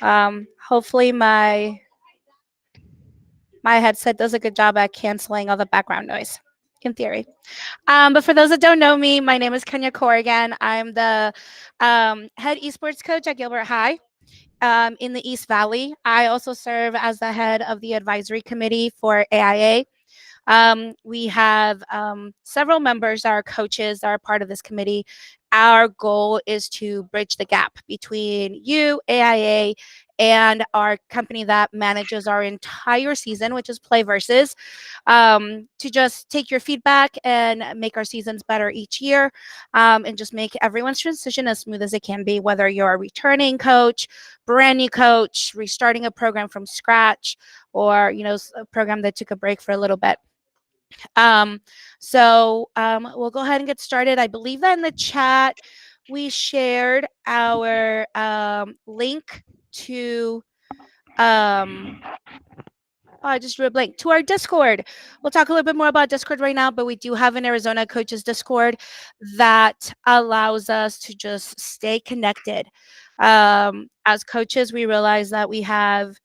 Hopefully my headset does a good job at canceling all the background noise, in theory. But for those that don't know me, my name is Kenya Corrigan. I'm the head esports coach at Gilbert High in the East Valley. I also serve as the head of the advisory committee for AIA. We have several members that are coaches that are part of this committee. Our goal is to bridge the gap between you, AIA, and our company that manages our entire season, which is Play Versus, to just take your feedback and make our seasons better each year, and just make everyone's transition as smooth as it can be, whether you're a returning coach, brand new coach, restarting a program from scratch, or a program that took a break for a little bit. We'll go ahead and get started. I believe that in the chat we shared our link to I just drew a blank, to our Discord. We'll talk a little bit more about Discord right now, but we do have an Arizona Coaches Discord that allows us to just stay connected. As coaches, we realize that we have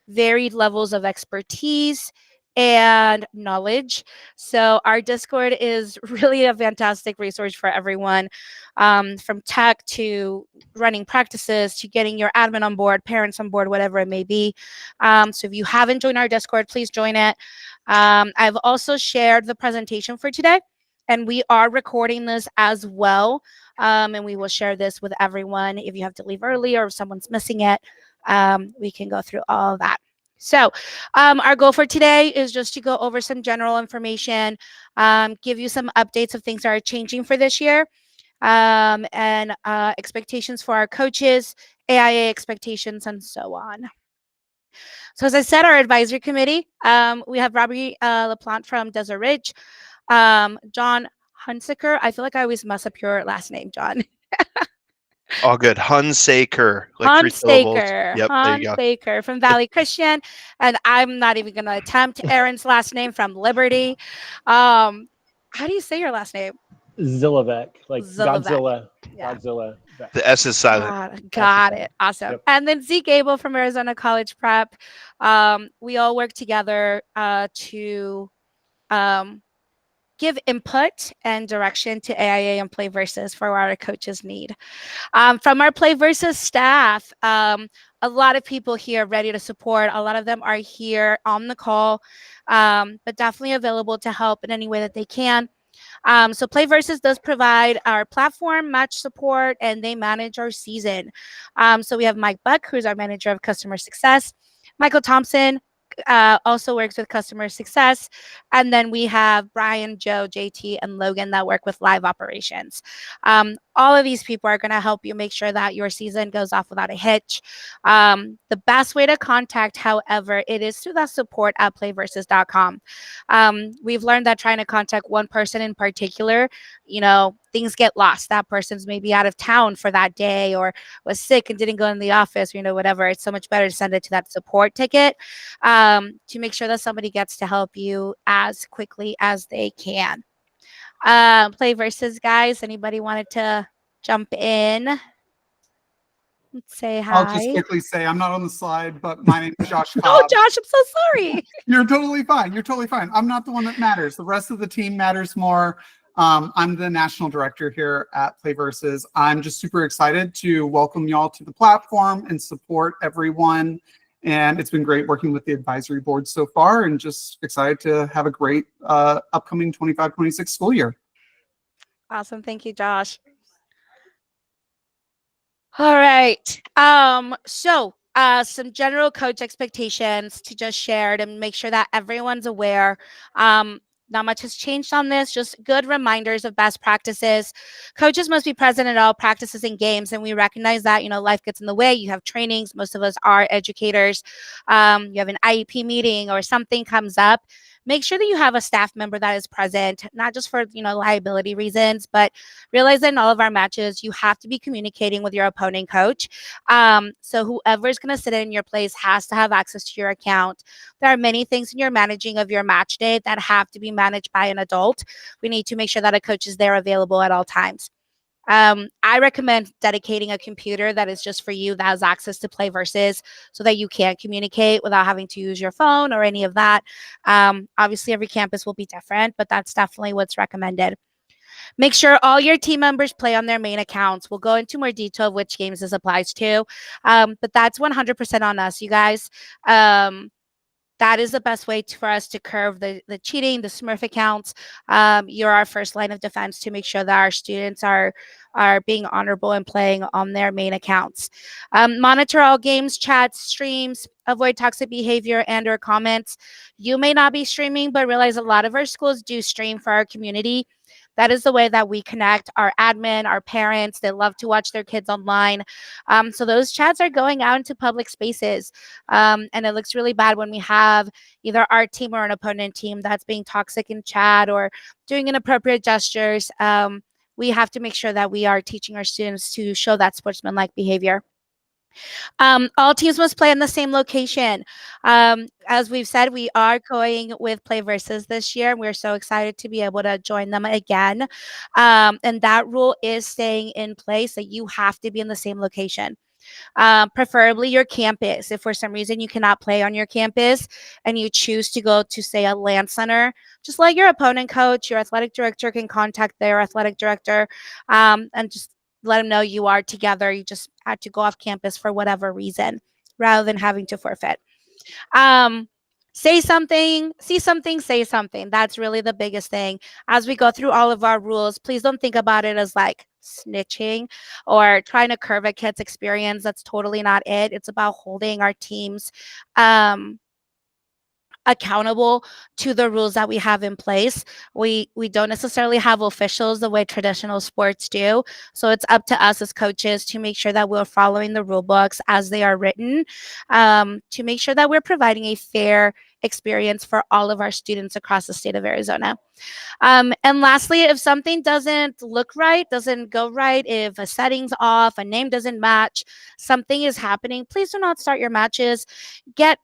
varied levels of expertise and knowledge. So our Discord is really a fantastic resource for everyone, from tech to running practices to getting your admin on board, parents on board, whatever it may be. So if you haven't joined our Discord, please join it. I've also shared the presentation for today, and we are recording this as well. And we will share this with everyone. If you have to leave early or if someone's missing it, we can go through all of that. So our goal for today is just to go over some general information, give you some updates of things that are changing for this year, and expectations for our coaches, AIA expectations, and so on. So as I said, our advisory committee, we have Robbie LaPlante from Desert Ridge, John Hunsaker. I feel like I always mess up your last name, John. All good. Hunsaker, like 3 syllables. Hunsaker, Yep, there you go. Hunsaker from Valley Christian, and I'm not even going to attempt Aaron's last name from Liberty. How do you say your last name? Zilovec, like Zilovec. Godzilla. Yeah. Godzilla. The S is silent. Got it. Awesome. Yep. And then Zeke Gable from Arizona College Prep. We all work together to give input and direction to AIA and Play Versus for what our coaches need. From our Play Versus staff, a lot of people here ready to support. A lot of them are here on the call, but definitely available to help in any way that they can. So Play Versus does provide our platform, match support, and they manage our season. So we have Mike Buck, who's our manager of customer success. Michael Thompson also works with customer success. And then we have Brian, Joe, JT, and Logan that work with live operations. All of these people are going to help you make sure that your season goes off without a hitch. The best way to contact, however, it is through that support at playversus.com. We've learned that trying to contact one person in particular, things get lost. That person's maybe out of town for that day or was sick and didn't go in the office, whatever. It's so much better to send it to that support ticket to make sure that somebody gets to help you as quickly as they can. Play Versus, guys. Anybody wanted to jump in? Let's say hi. I'll just quickly say I'm not on the slide, but my name is Josh Cobb. Oh, Josh, I'm so sorry. You're totally fine. You're totally fine. I'm not the one that matters. The rest of the team matters more. I'm the national director here at Play Versus. I'm just super excited to welcome y'all to the platform and support everyone. And it's been great working with the advisory board so far, and just excited to have a great upcoming 25-26 school year. Awesome. Thank you, Josh. All right. Some general coach expectations to just share to make sure that everyone's aware. Not much has changed on this, just good reminders of best practices. Coaches must be present at all practices and games, and we recognize that, life gets in the way. You have trainings. Most of us are educators. You have an IEP meeting or something comes up. Make sure that you have a staff member that is present, not just for, liability reasons, but realize that in all of our matches, you have to be communicating with your opponent coach. So whoever is going to sit in your place has to have access to your account. There are many things in your managing of your match day that have to be managed by an adult. We need to make sure that a coach is there available at all times. I recommend dedicating a computer that is just for you, that has access to Play Versus, so that you can communicate without having to use your phone or any of that. Obviously, every campus will be different, but that's definitely what's recommended. Make sure all your team members play on their main accounts. We'll go into more detail of which games this applies to, but that's 100% on us, you guys. That is the best way for us to curb the cheating, the Smurf accounts. You're our first line of defense to make sure that our students are being honorable and playing on their main accounts. Monitor all games, chats, streams. Avoid toxic behavior and or comments. You may not be streaming, but realize a lot of our schools do stream for our community. That is the way that we connect our admin, our parents. They love to watch their kids online. So those chats are going out into public spaces. And it looks really bad when we have either our team or an opponent team that's being toxic in chat or doing inappropriate gestures. We have to make sure that we are teaching our students to show that sportsmanlike behavior. All teams must play in the same location. As we've said, we are going with Play Versus this year. We're so excited to be able to join them again. And that rule is staying in place, that you have to be in the same location. Preferably your campus. If for some reason you cannot play on your campus and you choose to go to, say, a LAN center, just let your opponent coach, your athletic director can contact their athletic director, and just let them know you are together. You just had to go off campus for whatever reason, rather than having to forfeit. Say something, see something, say something. That's really the biggest thing. As we go through all of our rules, please don't think about it as like snitching or trying to curve a kid's experience. That's totally not it. It's about holding our teams accountable to the rules that we have in place. We don't necessarily have officials the way traditional sports do. So it's up to us as coaches to make sure that we're following the rule books as they are written, to make sure that we're providing a fair experience for all of our students across the state of Arizona. And lastly, if something doesn't look right, doesn't go right, if a setting's off, a name doesn't match, something is happening, please do not start your matches. Get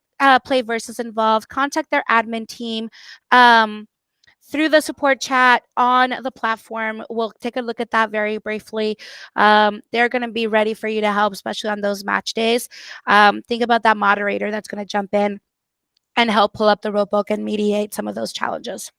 Play Versus involved. Contact their admin team through the support chat on the platform. We'll take a look at that very briefly. They're going to be ready for you to help, especially on those match days. Think about that moderator that's going to jump in and help pull up the rule book and mediate some of those challenges.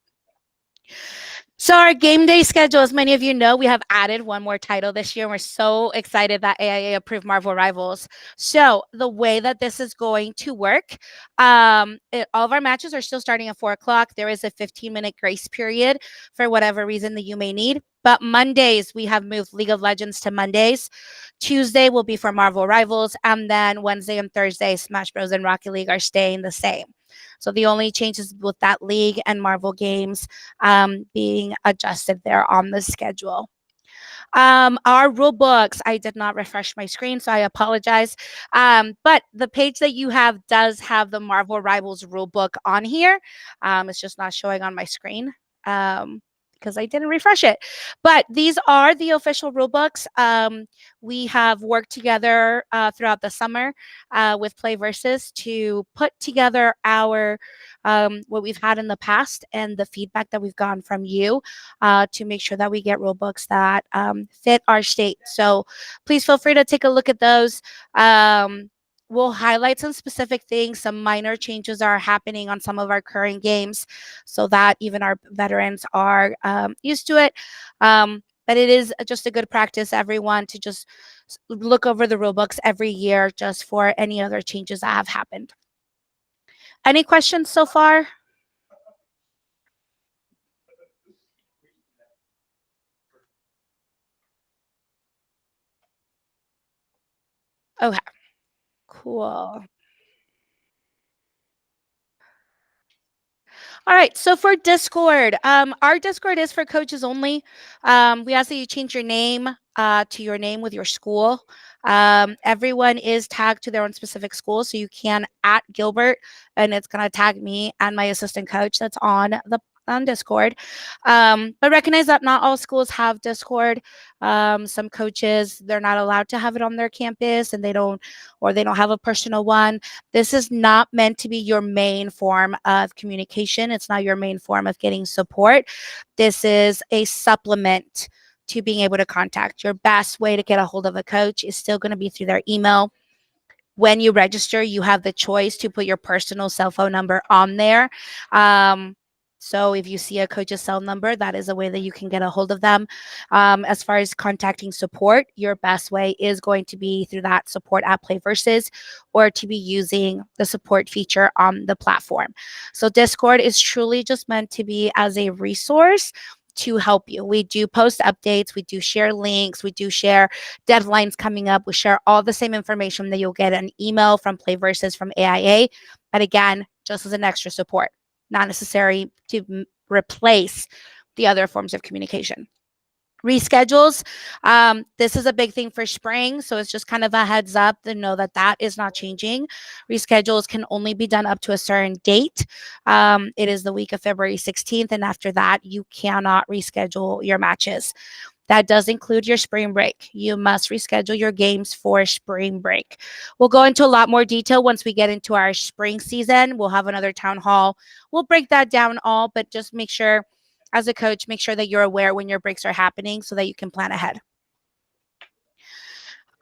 So our game day schedule, as many of you know, we have added one more title this year. And we're so excited that AIA approved Marvel Rivals. So the way that this is going to work, all of our matches are still starting at 4 o'clock. There is a 15-minute grace period for whatever reason that you may need. But Mondays, we have moved League of Legends to Mondays. Tuesday will be for Marvel Rivals. And then Wednesday and Thursday, Smash Bros. And Rocket League are staying the same. So the only changes with that league and Marvel games being adjusted there on the schedule. Our rule books, I did not refresh my screen, so I apologize. But the page that you have does have the Marvel Rivals rule book on here. It's just not showing on my screen because I didn't refresh it. But these are the official rule books. We have worked together throughout the summer with Play Versus to put together our what we've had in the past and the feedback that we've gotten from you to make sure that we get rule books that fit our state. So please feel free to take a look at those. We'll highlight some specific things. Some minor changes are happening on some of our current games so that even our veterans are used to it. But it is just a good practice, everyone, to just look over the rule books every year just for any other changes that have happened. Any questions so far? Okay, cool. All right, so for Discord, our Discord is for coaches only. We ask that you change your name to your name with your school. Everyone is tagged to their own specific school, so you can at Gilbert, and it's going to tag me and my assistant coach that's on Discord. But recognize that not all schools have Discord. Some coaches, they're not allowed to have it on their campus, and they don't have a personal one. This is not meant to be your main form of communication. It's not your main form of getting support. This is a supplement to being able to contact. Your best way to get a hold of a coach is still going to be through their email. When you register, you have the choice to put your personal cell phone number on there. So if you see a coach's cell number, that is a way that you can get a hold of them. As far as contacting support, your best way is going to be through that support at PlayVersus, or to be using the support feature on the platform. So Discord is truly just meant to be as a resource to help you. We do post updates, we do share links, we do share deadlines coming up. We share all the same information that you'll get an email from PlayVersus from AIA. But again, just as an extra support, not necessary to replace the other forms of communication. Reschedules. This is a big thing for spring, so it's just kind of a heads up to know that that is not changing. Reschedules can only be done up to a certain date. It is the week of February 16th, and after that, you cannot reschedule your matches. That does include your spring break. You must reschedule your games for spring break. We'll go into a lot more detail once we get into our spring season. We'll have another town hall. We'll break that down all, but just make sure, as a coach, make sure that you're aware when your breaks are happening so that you can plan ahead.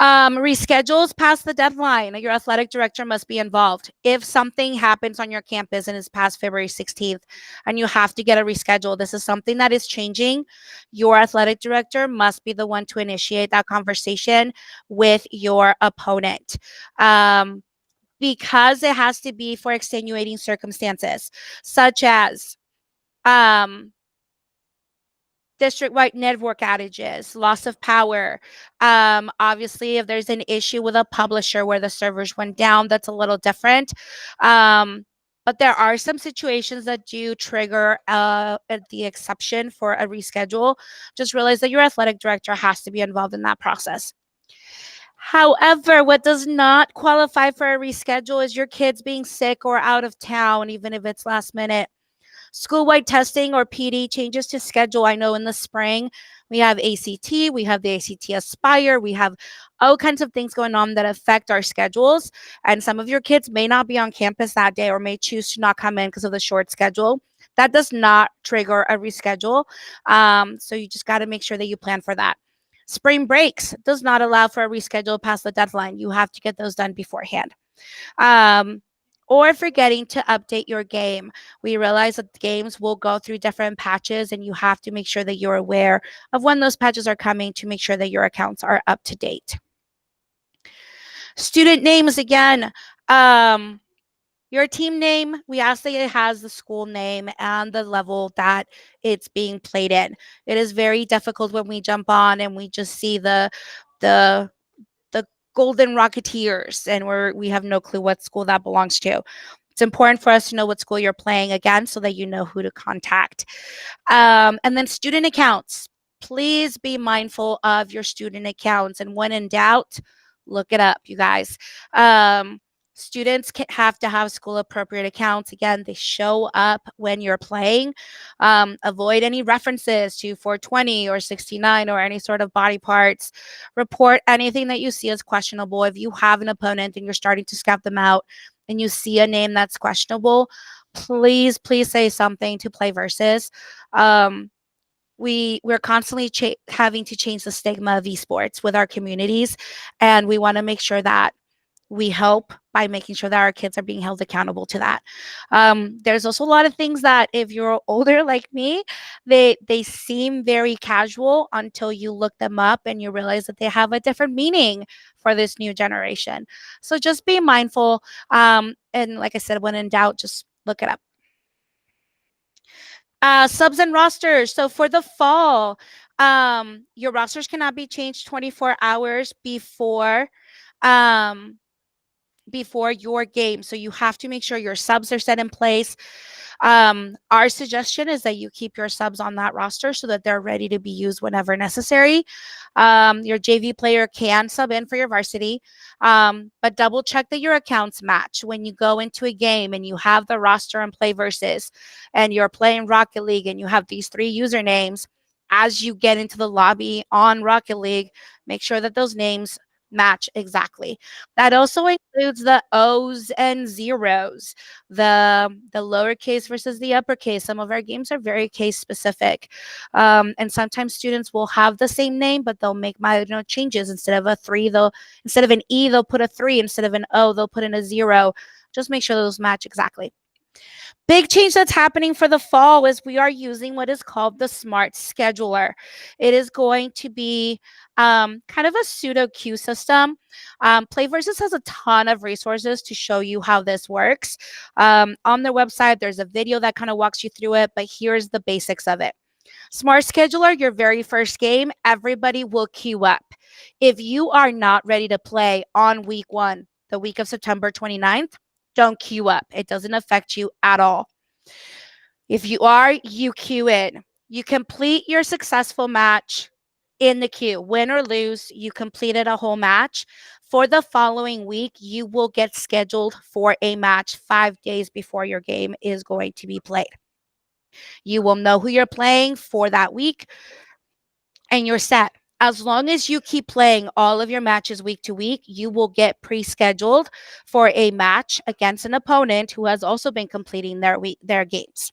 Reschedules past the deadline. Your athletic director must be involved. If something happens on your campus and is past February 16th and you have to get a reschedule, this is something that is changing. Your athletic director must be the one to initiate that conversation with your opponent. Because it has to be for extenuating circumstances, such as district-wide network outages, loss of power. Obviously, if there's an issue with a publisher where the servers went down, that's a little different. But there are some situations that do trigger the exception for a reschedule. Just realize that your athletic director has to be involved in that process. However, what does not qualify for a reschedule is your kids being sick or out of town, even if it's last minute. School-wide testing or PD changes to schedule. I know in the spring we have ACT, we have the ACT Aspire, we have all kinds of things going on that affect our schedules. And some of your kids may not be on campus that day or may choose to not come in because of the short schedule. That does not trigger a reschedule. So you just got to make sure that you plan for that. Spring breaks does not allow for a reschedule past the deadline. You have to get those done beforehand. Or forgetting to update your game. We realize that the games will go through different patches, and you have to make sure that you're aware of when those patches are coming to make sure that your accounts are up to date. Student names again. Your team name, we ask that it has the school name and the level that it's being played in. It is very difficult when we jump on and we just see the Golden Rocketeers and we have no clue what school that belongs to. It's important for us to know what school you're playing again so that you know who to contact. And then student accounts. Please be mindful of your student accounts. And when in doubt, look it up, you guys. Students have to have school appropriate accounts. Again, they show up when you're playing. Avoid any references to 420 or 69 or any sort of body parts. Report anything that you see as questionable. If you have an opponent and you're starting to scout them out and you see a name that's questionable, please say something to PlayVersus. We're constantly having to change the stigma of esports with our communities, and we want to make sure that we help by making sure that our kids are being held accountable to that. There's also a lot of things that if you're older like me, they seem very casual until you look them up and you realize that they have a different meaning for this new generation. So just be mindful. And like I said, when in doubt, just look it up. Subs and rosters. So for the fall, your rosters cannot be changed 24 hours before your game. So you have to make sure your subs are set in place. Our suggestion is that you keep your subs on that roster so that they're ready to be used whenever necessary. Your JV player can sub in for your varsity, but double check that your accounts match. When you go into a game and you have the roster and PlayVersus and you're playing Rocket League and you have these 3 usernames, as you get into the lobby on Rocket League, make sure that those names match exactly. That also includes the O's and zeros, the lowercase versus the uppercase. Some of our games are very case specific, and sometimes students will have the same name, but they'll make minor changes. Instead of a 3, they'll instead of an E, they'll put a 3. Instead of an O, they'll put in a 0. Just make sure those match exactly. Big change that's happening for the fall is we are using what is called the Smart Scheduler. It is going to be kind of a pseudo queue system. Playversus has a ton of resources to show you how this works. On their website, there's a video that kind of walks you through it, but here's the basics of it. Smart Scheduler, your very first game, everybody will queue up. If you are not ready to play on week 1, the week of September 29th, don't queue up. It doesn't affect you at all. If you are, you queue in. You complete your successful match in the queue. Win or lose, you completed a whole match. For the following week, you will get scheduled for a match 5 days before your game is going to be played. You will know who you're playing for that week, and you're set. As long as you keep playing all of your matches week to week, you will get pre-scheduled for a match against an opponent who has also been completing their games.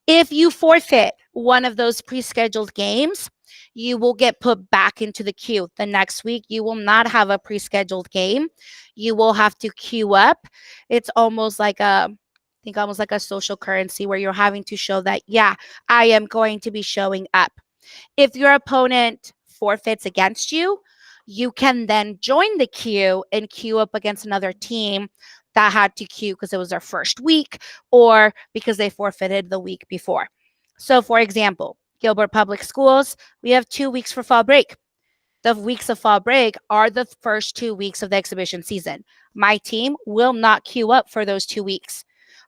If you forfeit one of those pre-scheduled games, you will get put back into the queue. The next week, you will not have a pre-scheduled game. You will have to queue up. It's almost like almost like a social currency where you're having to show that, yeah, I am going to be showing up. If your opponent forfeits against you, you can then join the queue and queue up against another team that had to queue because it was their first week or because they forfeited the week before. So, for example, Gilbert Public Schools, we have 2 weeks for fall break. The weeks of fall break are the first 2 weeks of the exhibition season. My team will not queue up for those 2 weeks.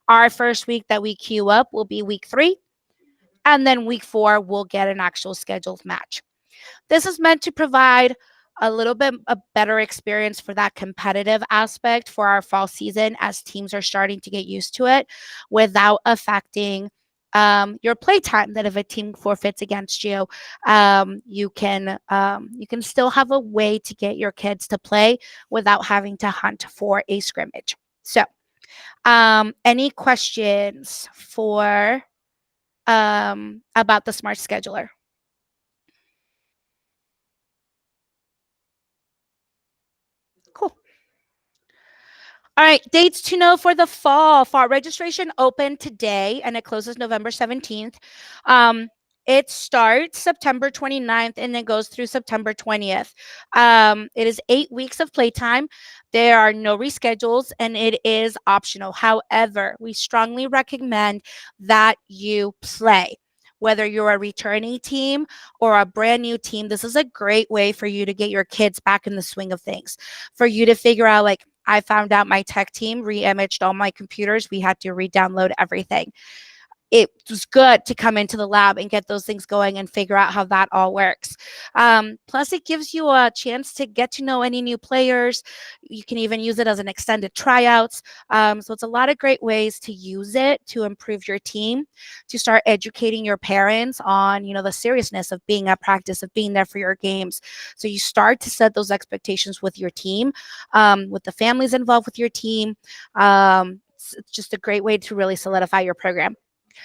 Our first week that we queue up will be week 3. And then week 4, we'll get an actual scheduled match. This is meant to provide a little bit a better experience for that competitive aspect for our fall season as teams are starting to get used to it without affecting your play time. That if a team forfeits against you, you can still have a way to get your kids to play without having to hunt for a scrimmage. So, any questions for about the Smart Scheduler? Cool. All right, dates to know for the fall. Fall registration opened today and it closes November 17th. It starts September 29th and then goes through September 20th. It is 8 weeks of playtime. There are no reschedules and it is optional. However, we strongly recommend that you play. Whether you're a returning team or a brand new team, this is a great way for you to get your kids back in the swing of things. For you to figure out, like, I found out my tech team re-imaged all my computers. We had to re-download everything. It was good to come into the lab and get those things going and figure out how that all works. Plus, it gives you a chance to get to know any new players. You can even use it as an extended tryouts. So it's a lot of great ways to use it to improve your team, to start educating your parents on, the seriousness of being at practice, of being there for your games. So you start to set those expectations with your team, with the families involved with your team. It's just a great way to really solidify your program.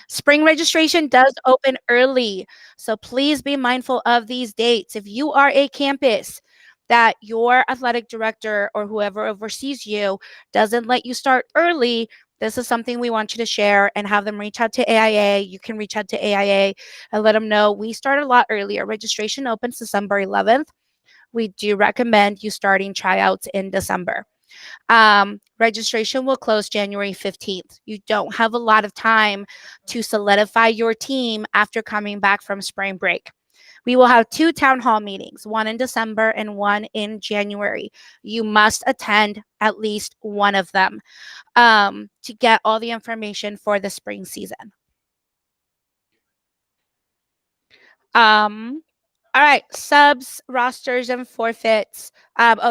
Spring registration does open early, so please be mindful of these dates. If you are a campus that your athletic director or whoever oversees you doesn't let you start early, this is something we want you to share and have them reach out to AIA. You can reach out to AIA and let them know we start a lot earlier. Registration opens December 11th. We do recommend you starting tryouts in December. Registration will close January 15th. You don't have a lot of time to solidify your team after coming back from spring break. We will have 2 town hall meetings, one in December and one in January. You must attend at least one of them to get all the information for the spring season. All right, subs, rosters, and forfeits.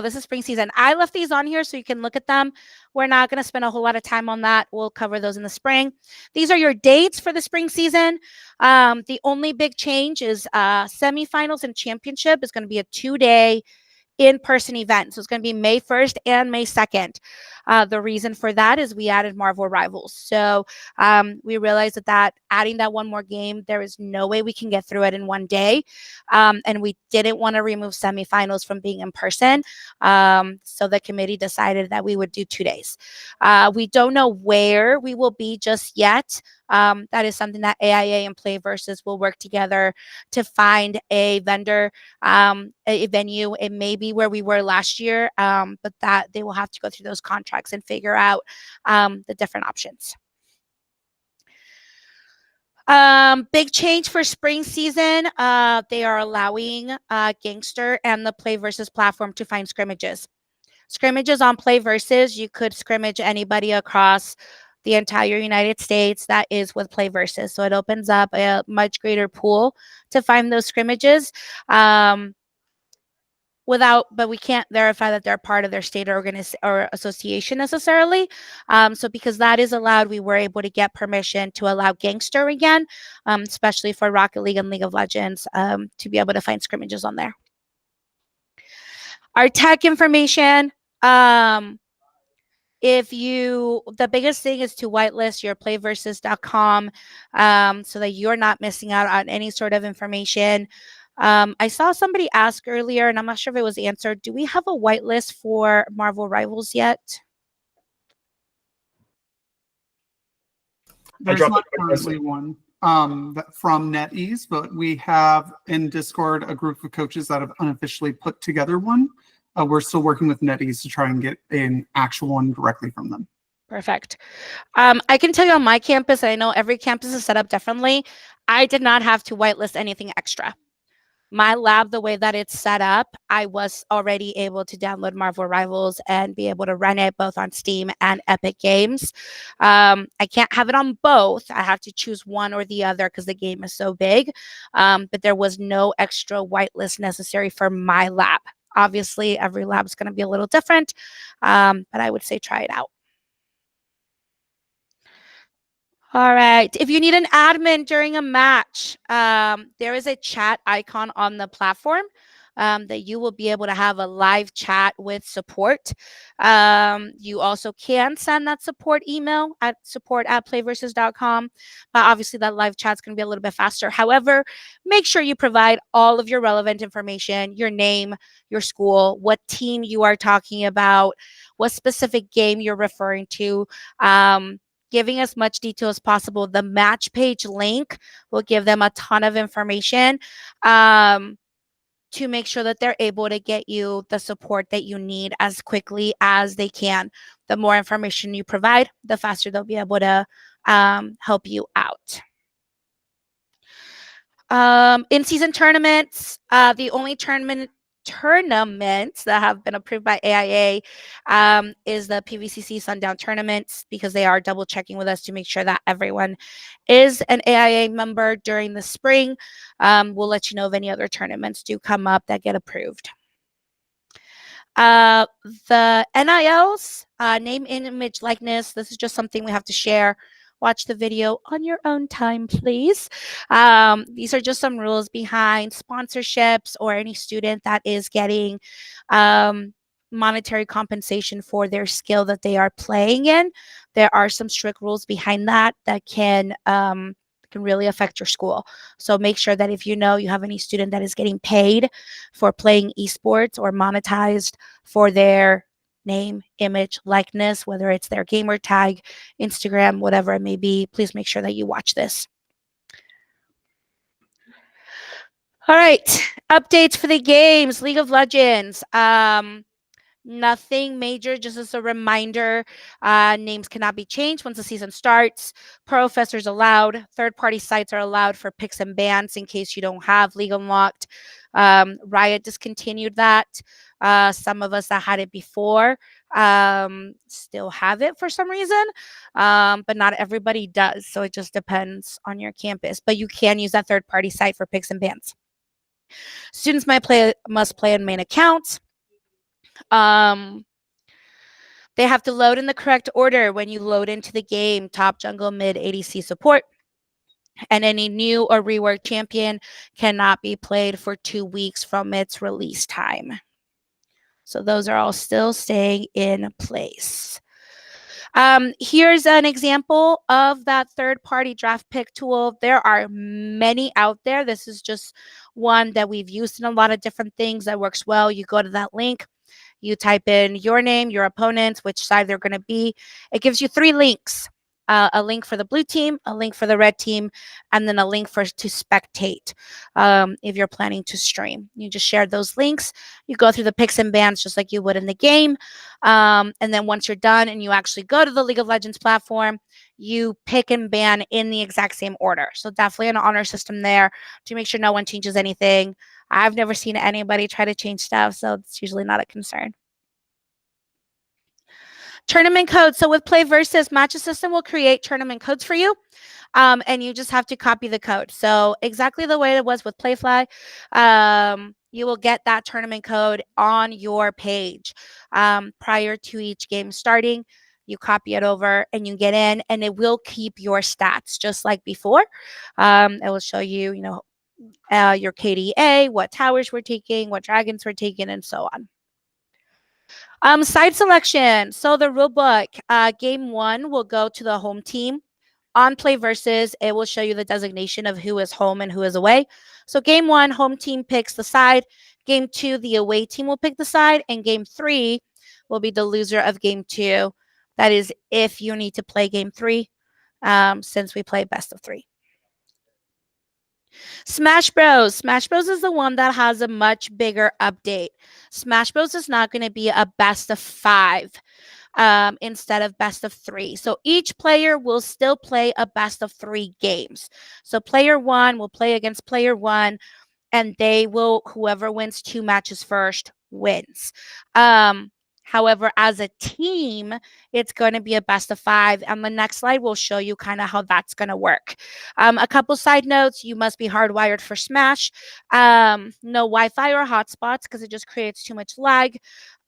This is spring season. I left these on here so you can look at them. We're not going to spend a whole lot of time on that. We'll cover those in the spring. These are your dates for the spring season. The only big change is semifinals and championship is going to be a 2-day in-person event. So it's going to be May 1st and May 2nd. The reason for that is we added Marvel Rivals. So we realized that adding that one more game, there is no way we can get through it in one day. And we didn't want to remove semifinals from being in person. So the committee decided that we would do 2 days. We don't know where we will be just yet. That is something that AIA and Play Versus will work together to find a vendor, a venue. It may be where we were last year, but that they will have to go through those contracts and figure out the different options. Big change for spring season. They are allowing Gangster and the Play Versus platform to find scrimmages. Scrimmages on Play Versus, you could scrimmage anybody across the entire United States that is with Play Versus. So it opens up a much greater pool to find those scrimmages. But we can't verify that they're part of their state or association necessarily. So because that is allowed, we were able to get permission to allow Gangster again, especially for Rocket League and League of Legends, to be able to find scrimmages on there. Our tech information. The biggest thing is to whitelist your playversus.com so that you're not missing out on any sort of information. I saw somebody ask earlier, and I'm not sure if it was answered, do we have a whitelist for Marvel Rivals yet? There's not currently one from NetEase, but we have in Discord a group of coaches that have unofficially put together one. We're still working with NetEase to try and get an actual one directly from them. Perfect. I can tell you on my campus, I know every campus is set up differently. I did not have to whitelist anything extra. My lab, the way that it's set up, I was already able to download Marvel Rivals and be able to run it both on Steam and Epic Games. I can't have it on both. I have to choose one or the other because the game is so big. But there was no extra whitelist necessary for my lab. Obviously, every lab is going to be a little different, but I would say try it out. All right. If you need an admin during a match, there is a chat icon on the platform that you will be able to have a live chat with support. You also can send that support email at support@playversus.com. Obviously, that live chat is going to be a little bit faster. However, make sure you provide all of your relevant information, your name, your school, what team you are talking about, what specific game you're referring to. Giving as much detail as possible. The match page link will give them a ton of information to make sure that they're able to get you the support that you need as quickly as they can. The more information you provide, the faster they'll be able to help you out. In-season tournaments, the only tournaments that have been approved by AIA is the PVCC Sundown tournaments, because they are double checking with us to make sure that everyone is an AIA member during the spring. We'll let you know if any other tournaments do come up that get approved. The NILs, name, image, likeness, this is just something we have to share. Watch the video on your own time, please. These are just some rules behind sponsorships or any student that is getting monetary compensation for their skill that they are playing in. There are some strict rules behind that can really affect your school. So make sure that if you know you have any student that is getting paid for playing esports or monetized for their name, image, likeness, whether it's their gamer tag, Instagram, whatever it may be, please make sure that you watch this. All right, updates for the games. League of Legends. Nothing major, just as a reminder, names cannot be changed once the season starts. Professors allowed. Third-party sites are allowed for picks and bans in case you don't have League Unlocked. Riot discontinued that. Some of us that had it before still have it for some reason, but not everybody does. So it just depends on your campus. But you can use that third-party site for picks and bans. Students must play on main accounts. They have to load in the correct order when you load into the game: top, jungle, mid, ADC, support. And any new or reworked champion cannot be played for 2 weeks from its release time. So those are all still staying in place. Here's an example of that third-party draft pick tool. There are many out there. This is just one that we've used in a lot of different things that works well. You go to that link, you type in your name, your opponents, which side they're going to be. It gives you 3 links. A link for the blue team, a link for the red team, and then a link to spectate if you're planning to stream. You just share those links. You go through the picks and bans just like you would in the game. And then once you're done and you actually go to the League of Legends platform, you pick and ban in the exact same order. So definitely an honor system there to make sure no one changes anything. I've never seen anybody try to change stuff, so it's usually not a concern. Tournament codes. So with Play Versus, Match Assistant will create tournament codes for you, and you just have to copy the code. So exactly the way it was with Playfly, you will get that tournament code on your page prior to each game starting. You copy it over and you get in, and it will keep your stats just like before. It will show you, your KDA, what towers we're taking, what dragons we're taking, and so on. Side selection. So the rule book, game 1 will go to the home team. On Play Versus, it will show you the designation of who is home and who is away. So game 1, home team picks the side. Game 2, the away team will pick the side. And game 3 will be the loser of game 2. That is if you need to play game 3, since we play best of 3. Smash Bros. Smash Bros is the one that has a much bigger update. Smash Bros is not going to be a best of 5 instead of best of 3. So each player will still play a best of 3 games. So player 1 will play against player 1, and whoever wins 2 matches first wins. However, as a team, it's going to be a best of 5. And the next slide will show you kind of how that's going to work. A couple side notes: you must be hardwired for Smash. No Wi-Fi or hotspots because it just creates too much lag.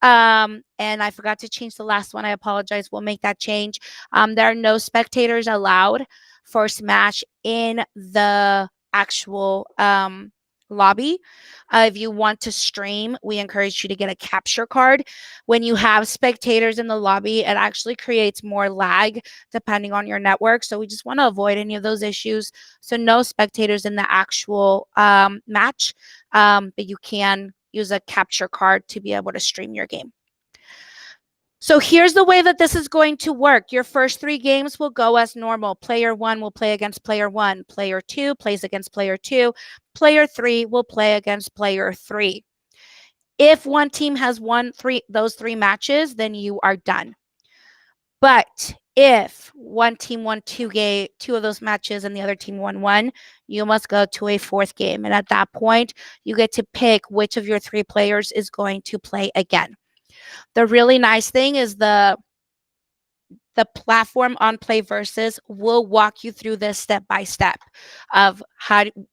And I forgot to change the last one. I apologize. We'll make that change. There are no spectators allowed for Smash in the actual lobby. If you want to stream, we encourage you to get a capture card. When you have spectators in the lobby, it actually creates more lag depending on your network. So we just want to avoid any of those issues. So no spectators in the actual match, but you can use a capture card to be able to stream your game. So here's the way that this is going to work. Your first 3 games will go as normal. Player 1 will play against player 1. Player 2 plays against player 2. Player 3 will play against player 3. If one team has won those 3 matches, then you are done. But if one team won 2 of those matches and the other team won 1, you must go to a 4th game. And at that point, you get to pick which of your 3 players is going to play again. The really nice thing is the platform on Play Versus will walk you through this step by step of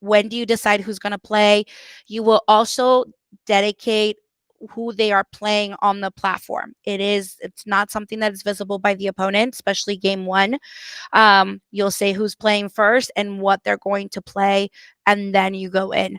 when do you decide who's going to play. You will also dedicate who they are playing on the platform. It's not something that is visible by the opponent, especially game 1. You'll say who's playing first and what they're going to play, and then you go in.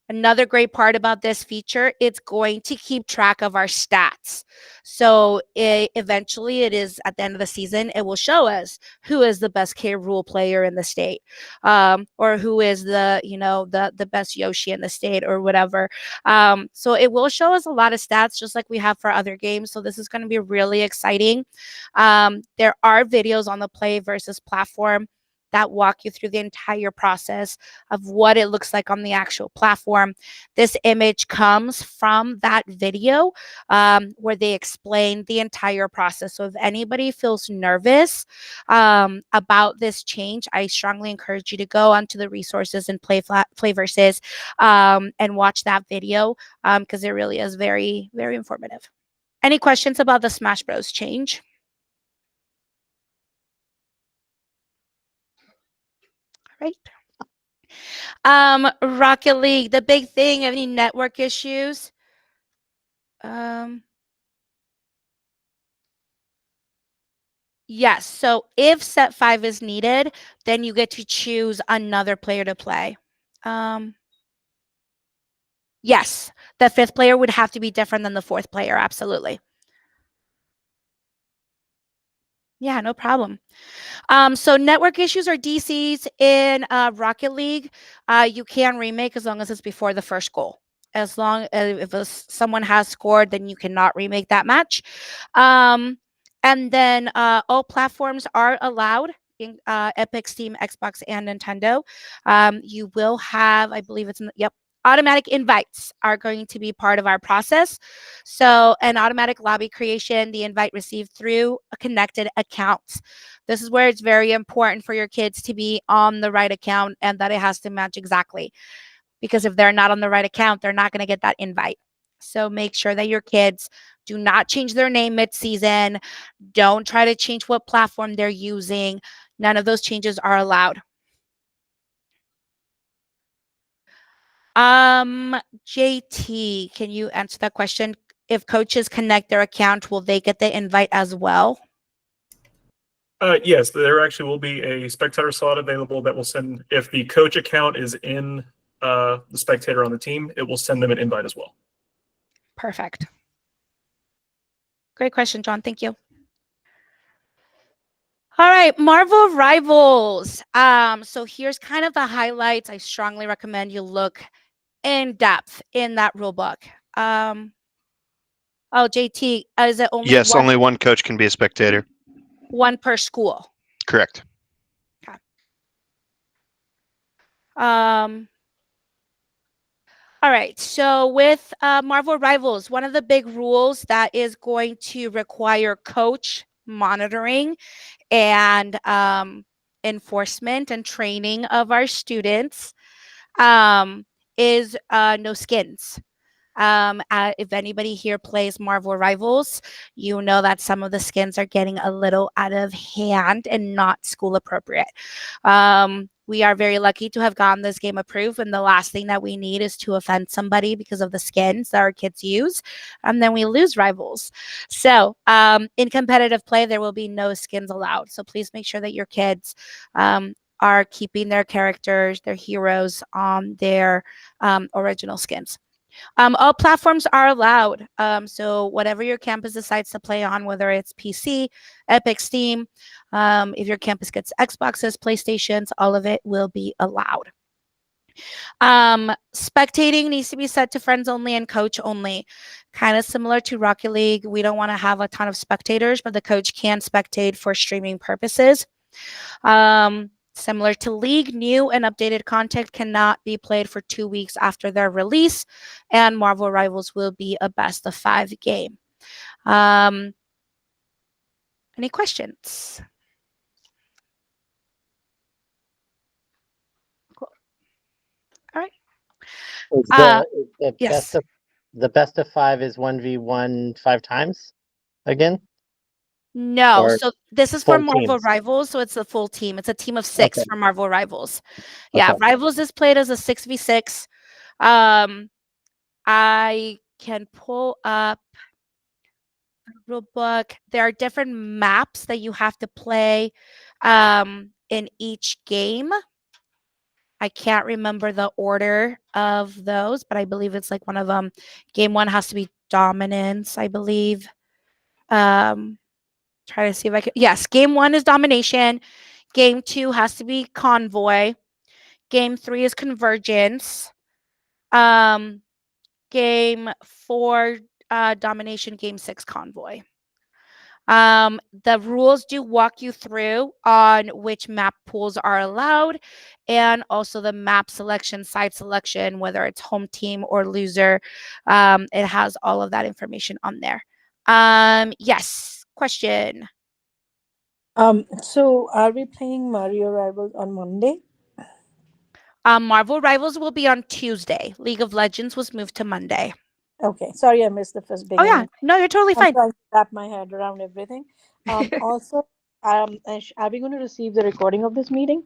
Another great part about this feature, it's going to keep track of our stats. So eventually it is at the end of the season, it will show us who is the best K Rule player in the state, or who is the best Yoshi in the state or whatever. So it will show us a lot of stats just like we have for other games. So this is going to be really exciting. There are videos on the Play Versus platform that walk you through the entire process of what it looks like on the actual platform. This image comes from that video where they explain the entire process. So if anybody feels nervous about this change, I strongly encourage you to go onto the resources and Play Versus and watch that video because it really is very, very informative. Any questions about the Smash Bros. Change? Right. Rocket League, the big thing, any network issues? Yes. So if set 5 is needed, then you get to choose another player to play. Yes, the fifth player would have to be different than the fourth player. Absolutely. Yeah, no problem. So network issues or DCs in Rocket League, you can remake as long as it's before the first goal. As long as if someone has scored, then you cannot remake that match. And then all platforms are allowed in Epic, Steam, Xbox, and Nintendo. You will have, I believe it's in the, yep, automatic invites are going to be part of our process. So an automatic lobby creation, the invite received through a connected account. This is where it's very important for your kids to be on the right account and that it has to match exactly. Because if they're not on the right account, they're not going to get that invite. So make sure that your kids do not change their name mid-season. Don't try to change what platform they're using. None of those changes are allowed. JT, can you answer that question? If coaches connect their account, will they get the invite as well? Yes, there actually will be a spectator slot available that will send, if the coach account is in the spectator on the team, it will send them an invite as well. Perfect. Great question, John. Thank you. All right, Marvel Rivals. So here's kind of the highlights. I strongly recommend you look in depth in that rule book. Oh, JT, is it only Yes, only one coach can be a spectator. one per school? Correct. Okay. All right, so with Marvel Rivals, one of the big rules that is going to require coach monitoring and enforcement and training of our students is no skins. If anybody here plays Marvel Rivals, you know that some of the skins are getting a little out of hand and not school appropriate. We are very lucky to have gotten this game approved, and the last thing that we need is to offend somebody because of the skins that our kids use, and then we lose Rivals. So in competitive play, there will be no skins allowed. So please make sure that your kids are keeping their characters, their heroes on their original skins. All platforms are allowed. So whatever your campus decides to play on, whether it's PC, Epic, Steam, if your campus gets Xboxes, PlayStations, all of it will be allowed. Spectating needs to be set to friends only and coach only. Kind of similar to Rocket League. We don't want to have a ton of spectators, but the coach can spectate for streaming purposes. Similar to League, new and updated content cannot be played for 2 weeks after their release, and Marvel Rivals will be a best of 5 game. Any questions? Cool. All right. Is the yes. best of 5 is 1v1 5 times again? No, Or so this is for full Marvel teams? Rivals, so it's a full team. It's a team of 6 Okay. for Marvel Rivals. Yeah, Okay. Rivals is played as a 6v6. I can pull up the rule book. There are different maps that you have to play in each game. I can't remember the order of those, but I believe it's like one of them. Game 1 has to be dominance, I believe. Try to see if I can. Yes, game 1 is domination. Game 2 has to be convoy. Game 3 is convergence. Game 4 domination. Game 6 convoy. The rules do walk you through on which map pools are allowed and also the map selection, side selection, whether it's home team or loser. It has all of that information on there. Yes, question. So are we playing Mario Rivals on Monday? Marvel Rivals will be on Tuesday. League of Legends was moved to Monday. Okay, sorry I missed the first Oh yeah, beginning. no, you're totally I'm fine. trying to wrap my head around everything. Also, are we going to receive the recording of this meeting?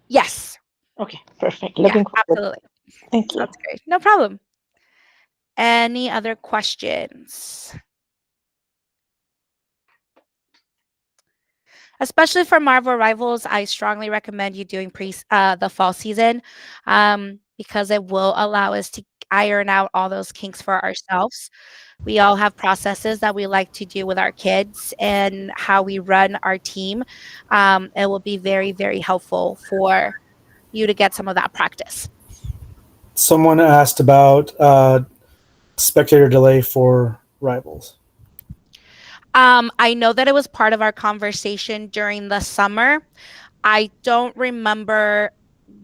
Yes. Okay, perfect. Yeah, Looking forward. absolutely. Thank you. Sounds great. No problem. Any other questions? Especially for Marvel Rivals, I strongly recommend you doing the fall season because it will allow us to iron out all those kinks for ourselves. We all have processes that we like to do with our kids and how we run our team. It will be very, very helpful for you to get some of that practice. Someone asked about spectator delay for rivals. I know that it was part of our conversation during the summer. I don't remember,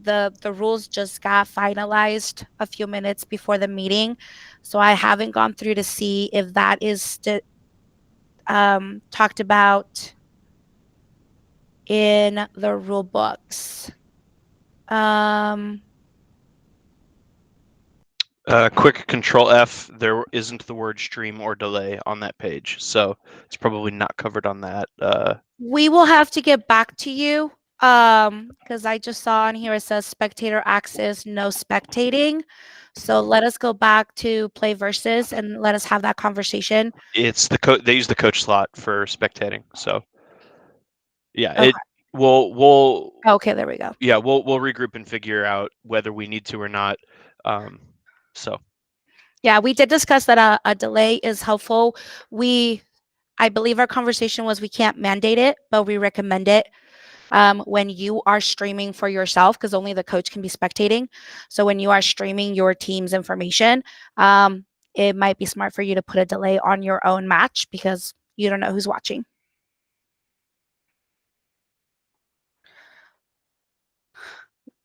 the rules just got finalized a few minutes before the meeting, so I haven't gone through to see if that is talked about in the rule books. Quick Control F. There isn't the word stream or delay on that page, so it's probably not covered on that. We will have to get back to you because I just saw on here it says spectator access, no spectating. So let us go back to play versus and let us have that conversation. It's they use the coach slot for spectating, so yeah, Okay. we'll Okay, there we go. yeah, we'll regroup and figure out whether we need to or not. So Yeah, we did discuss that a delay is helpful. I believe our conversation was we can't mandate it, but we recommend it when you are streaming for yourself, because only the coach can be spectating. So when you are streaming your team's information, it might be smart for you to put a delay on your own match because you don't know who's watching.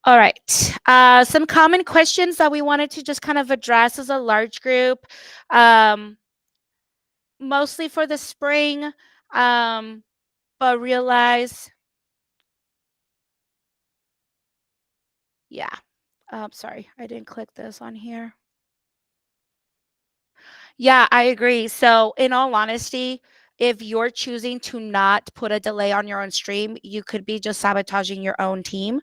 All right. Some common questions that we wanted to just kind of address as a large group, mostly for the spring, but realize, yeah. Sorry, I didn't click this on here. Yeah, I agree. So, in all honesty, if you're choosing to not put a delay on your own stream, you could be just sabotaging your own team.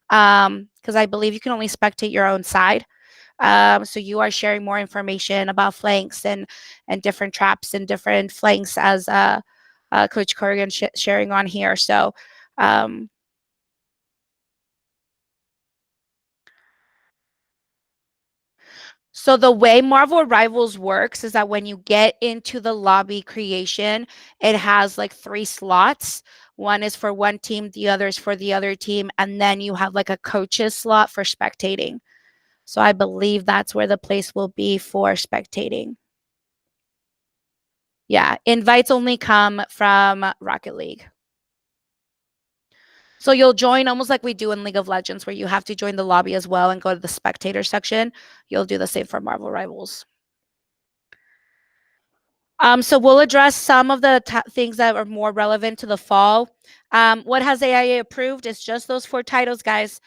Because I believe you can only spectate your own side. So you are sharing more information about flanks and different traps and different flanks as Coach Corrigan sharing on here. So So the way Marvel Rivals works is that when you get into the lobby creation, it has like 3 slots. One is for one team, the other is for the other team, and then you have like a coach's slot for spectating. So I believe that's where the place will be for spectating. Yeah, invites only come from Rocket League. So you'll join almost like we do in League of Legends, where you have to join the lobby as well and go to the spectator section. You'll do the same for Marvel Rivals. So we'll address some of the things that are more relevant to the fall. What has AIA approved? It's just those 4 titles, guys.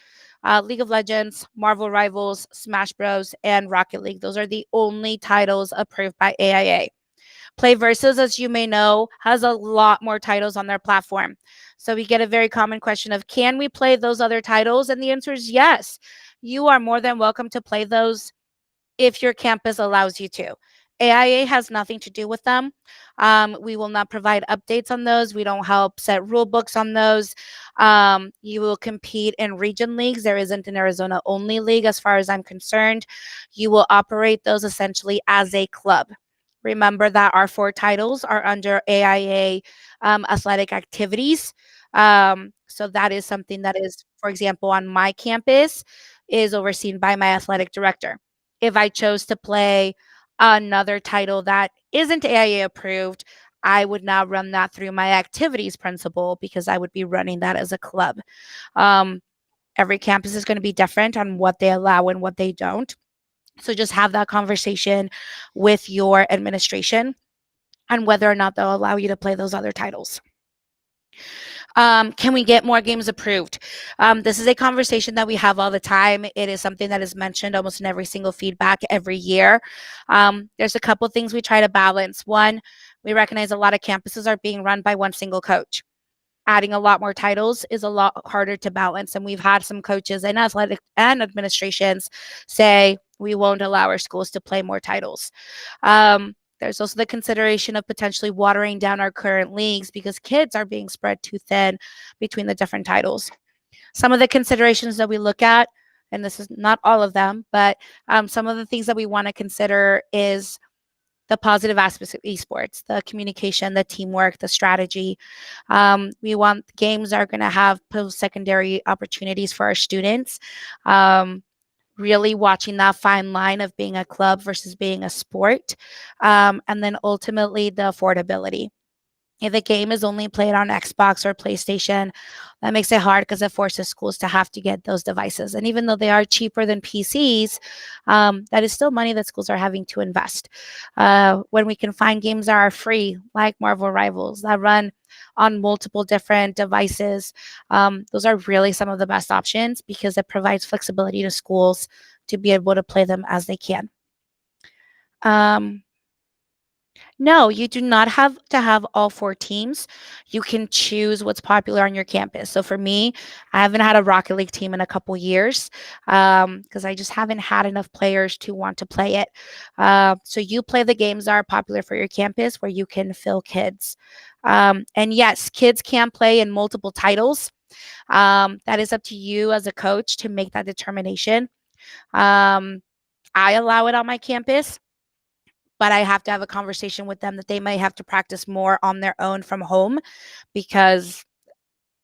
League of Legends, Marvel Rivals, Smash Bros, and Rocket League. Those are the only titles approved by AIA. Play Versus, as you may know, has a lot more titles on their platform. So we get a very common question of, can we play those other titles? And the answer is yes. You are more than welcome to play those if your campus allows you to. AIA has nothing to do with them. We will not provide updates on those. We don't help set rule books on those. You will compete in region leagues. There isn't an Arizona only league as far as I'm concerned. You will operate those essentially as a club. Remember that our 4 titles are under AIA athletic activities. So that is something that is, for example, on my campus is overseen by my athletic director. If I chose to play another title that isn't AIA approved, I would now run that through my activities principal because I would be running that as a club. Every campus is going to be different on what they allow and what they don't. So just have that conversation with your administration on whether or not they'll allow you to play those other titles. Can we get more games approved? This is a conversation that we have all the time. It is something that is mentioned almost in every single feedback every year. There's a couple things we try to balance. One, we recognize a lot of campuses are being run by one single coach. Adding a lot more titles is a lot harder to balance. And we've had some coaches and athletic and administrations say, we won't allow our schools to play more titles. There's also the consideration of potentially watering down our current leagues because kids are being spread too thin between the different titles. Some of the considerations that we look at and this is not all of them, but some of the things that we want to consider is the positive aspects of esports, the communication, the teamwork, the strategy. We want games that are going to have post-secondary opportunities for our students. Really watching that fine line of being a club versus being a sport. And then ultimately the affordability. If a game is only played on Xbox or PlayStation, that makes it hard because it forces schools to have to get those devices. And even though they are cheaper than PCs, that is still money that schools are having to invest. When we can find games that are free, like Marvel Rivals, that run on multiple different devices, those are really some of the best options because it provides flexibility to schools to be able to play them as they can. No, you do not have to have all 4 teams. You can choose what's popular on your campus. So for me, I haven't had a Rocket League team in a couple years because I just haven't had enough players to want to play it. So you play the games that are popular for your campus where you can fill kids. And yes, kids can play in multiple titles. That is up to you as a coach to make that determination. I allow it on my campus, but I have to have a conversation with them that they may have to practice more on their own from home because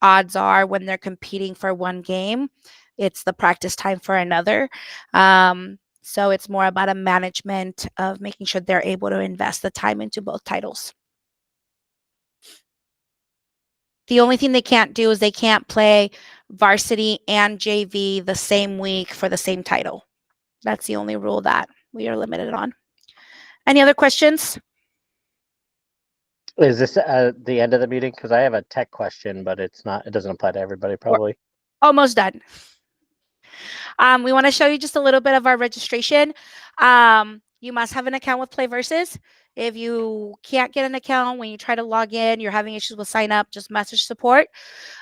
odds are when they're competing for one game, it's the practice time for another. So it's more about a management of making sure they're able to invest the time into both titles. The only thing they can't do is they can't play varsity and JV the same week for the same title. That's the only rule that we are limited on. Any other questions? Is this the end of the meeting? Because I have a tech question, but it's not. It doesn't apply to everybody, probably. Almost done. We want to show you just a little bit of our registration. You must have an account with PlayVersus. If you can't get an account, when you try to log in, you're having issues with sign up, just message support.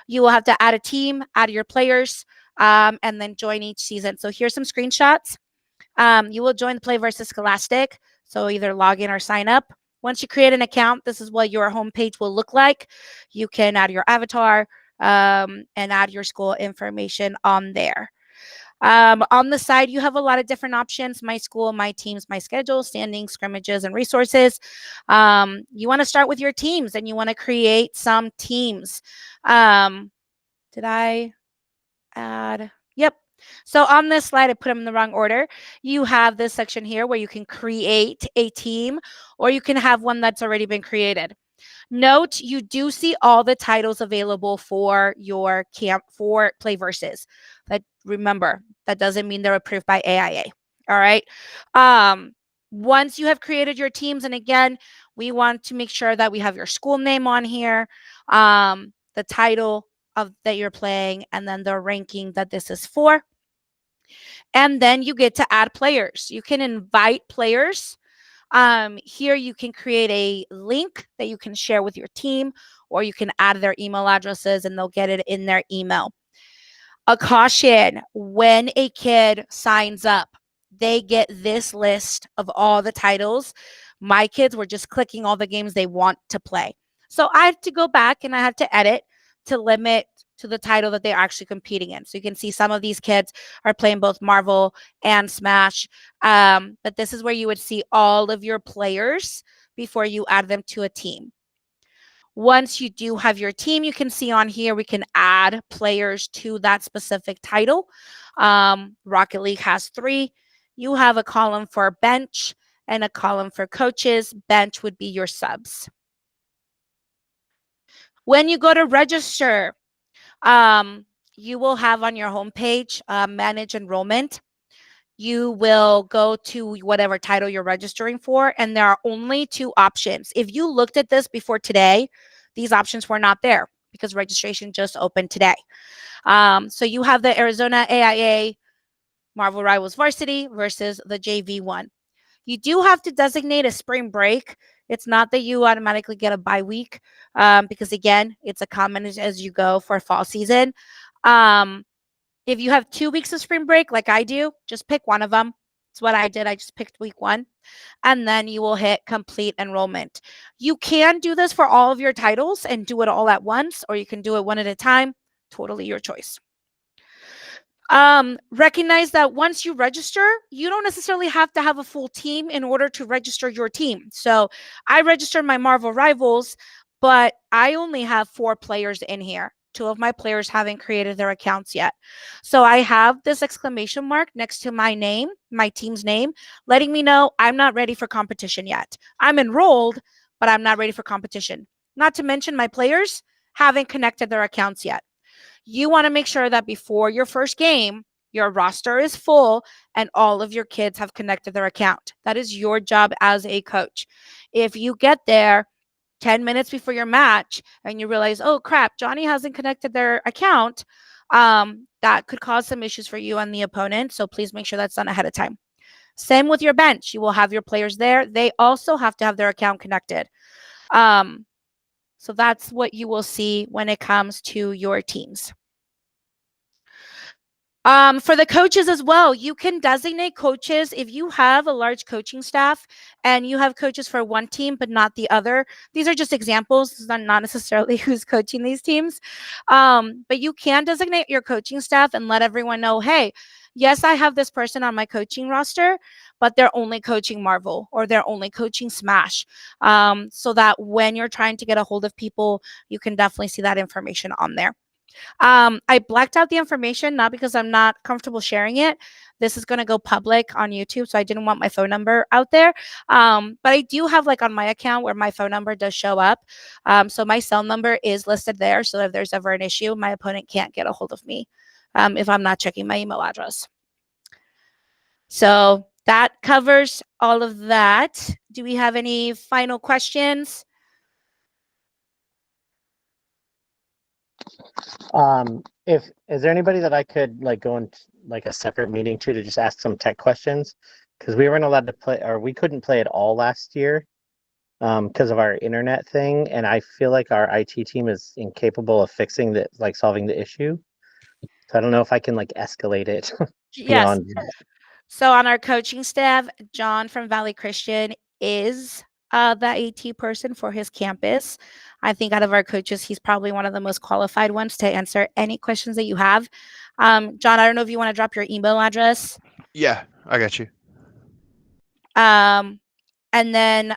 You will have to add a team, add your players, and then join each season. So here's some screenshots. You will join the PlayVersus Scholastic. So either log in or sign up. Once you create an account, this is what your homepage will look like. You can add your avatar and add your school information on there. On the side, you have a lot of different options: my school, my teams, my schedule, standings, scrimmages, and resources. You want to start with your teams and you want to create some teams. Did I add? Yep. So on this slide, I put them in the wrong order. You have this section here where you can create a team or you can have one that's already been created. Note, you do see all the titles available for your camp for PlayVersus. But remember, that doesn't mean they're approved by AIA. All right. Once you have created your teams, and again, we want to make sure that we have your school name on here, the title of that you're playing, and then the ranking that this is for. And then you get to add players. You can invite players. Here you can create a link that you can share with your team, or you can add their email addresses and they'll get it in their email. A caution: when a kid signs up, they get this list of all the titles. My kids were just clicking all the games they want to play. So I had to go back and I had to edit to limit to the title that they're actually competing in. So you can see some of these kids are playing both Marvel and Smash. But this is where you would see all of your players before you add them to a team. Once you do have your team, you can see on here, we can add players to that specific title. Rocket League has 3. You have a column for bench and a column for coaches. Bench would be your subs. When you go to register, you will have on your homepage, manage enrollment. You will go to whatever title you're registering for, and there are only 2 options. If you looked at this before today, these options were not there because registration just opened today. So you have the Arizona AIA Marvel Rivals Varsity versus the JV one. You do have to designate a spring break. It's not that you automatically get a bye week because, again, it's a common as you go for fall season. If you have 2 weeks of spring break, like I do, just pick one of them. That's what I did. I just picked week 1. And then you will hit complete enrollment. You can do this for all of your titles and do it all at once, or you can do it one at a time. Totally your choice. Recognize that once you register, you don't necessarily have to have a full team in order to register your team. So I registered my Marvel Rivals, but I only have 4 players in here. 2 of my players haven't created their accounts yet. So I have this exclamation mark next to my name, my team's name, letting me know I'm not ready for competition yet. I'm enrolled, but I'm not ready for competition. Not to mention my players haven't connected their accounts yet. You want to make sure that before your first game, your roster is full and all of your kids have connected their account. That is your job as a coach. If you get there 10 minutes before your match and you realize, oh crap, Johnny hasn't connected their account, that could cause some issues for you and the opponent. So please make sure that's done ahead of time. Same with your bench. You will have your players there. They also have to have their account connected. So that's what you will see when it comes to your teams. For the coaches as well, you can designate coaches if you have a large coaching staff and you have coaches for one team but not the other. These are just examples. This is not necessarily who's coaching these teams. But you can designate your coaching staff and let everyone know, hey, yes, I have this person on my coaching roster, but they're only coaching Marvel or they're only coaching Smash. So that when you're trying to get a hold of people, you can definitely see that information on there. I blacked out the information, not because I'm not comfortable sharing it. This is going to go public on YouTube, so I didn't want my phone number out there. But I do have like on my account where my phone number does show up. So my cell number is listed there. So if there's ever an issue, my opponent can't get a hold of me if I'm not checking my email address. So that covers all of that. Do we have any final questions? If is there anybody that I could like go into like a separate meeting to just ask some tech questions? Because we weren't allowed to play, or we couldn't play at all last year, because of our internet thing, and I feel like our IT team is incapable of fixing the like solving the issue. So I don't know if I can like escalate it Yes. beyond. So on our coaching staff, John from Valley Christian is the AT person for his campus. I think out of our coaches, he's probably one of the most qualified ones to answer any questions that you have. John, I don't know if you want to drop your email address. Yeah, I got you. And then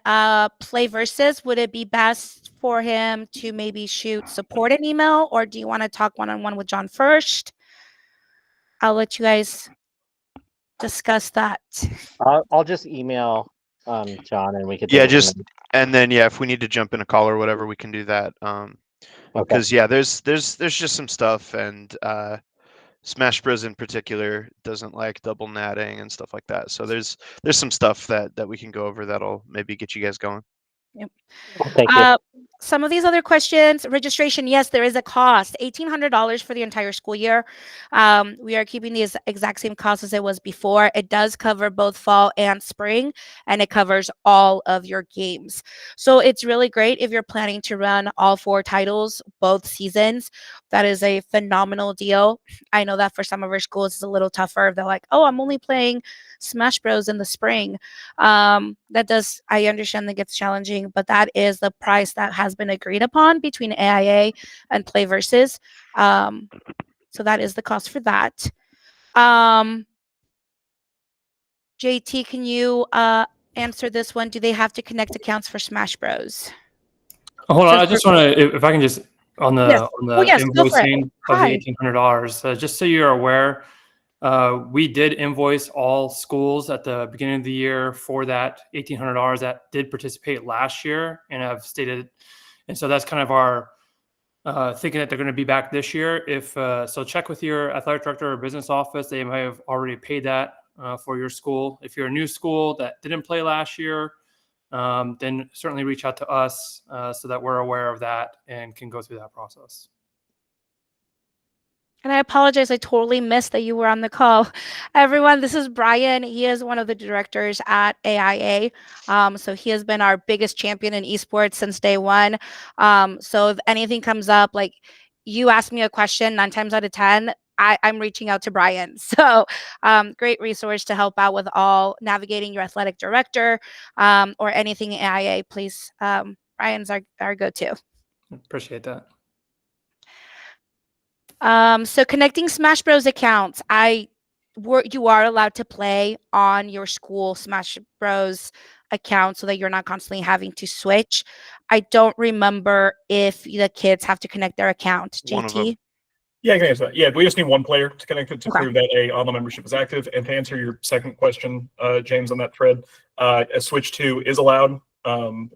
Play Versus, would it be best for him to maybe shoot support an email, or do you want to talk one-on-one with John first? I'll let you guys discuss that. I'll just email John and we could Yeah, take it from just and then yeah, if we need to jump in a call or whatever, we can do that. Okay. Because yeah, there's just some stuff, and Smash Bros in particular doesn't like double natting and stuff like that. So there's some stuff that we can go over that'll maybe get you guys going. Yep. Thank you. Some of these other questions, registration, yes, there is a cost, $1,800 for the entire school year. We are keeping the exact same cost as it was before. It does cover both fall and spring, and it covers all of your games. So it's really great if you're planning to run all 4 titles, both seasons. That is a phenomenal deal. I know that for some of our schools, it's a little tougher. They're like, oh, I'm only playing Smash Bros in the spring. I understand that gets challenging, but that is the price that has been agreed upon between AIA and Play Versus. So that is the cost for that. JT, can you answer this one? Do they have to connect accounts for Smash Bros? Hold on, So I just want to, if I can just on the Yes. on the Oh, yes, go for it. invoicing of Hi. the $1,800. Just so you're aware, we did invoice all schools at the beginning of the year for that $1,800 that did participate last year, and have stated, and so that's kind of our thinking that they're going to be back this year. If so, check with your athletic director or business office; they may have already paid that for your school. If you're a new school that didn't play last year, then certainly reach out to us so that we're aware of that and can go through that process. And I apologize, I totally missed that you were on the call. Everyone, this is Brian. He is one of the directors at AIA. So he has been our biggest champion in esports since day one. So if anything comes up, like you ask me a question, 9 times out of 10, I'm reaching out to Brian. So great resource to help out with all navigating your athletic director or anything AIA, please. Brian's our go-to. Appreciate that. So connecting Smash Bros accounts, you are allowed to play on your school Smash Bros account so that you're not constantly having to switch. I don't remember if the kids have to connect their account. One of them. JT? Yeah, I can answer that. Yeah, we just need one player to connect it to Okay. prove that a online membership is active. And to answer your second question, James, on that thread, a switch to is allowed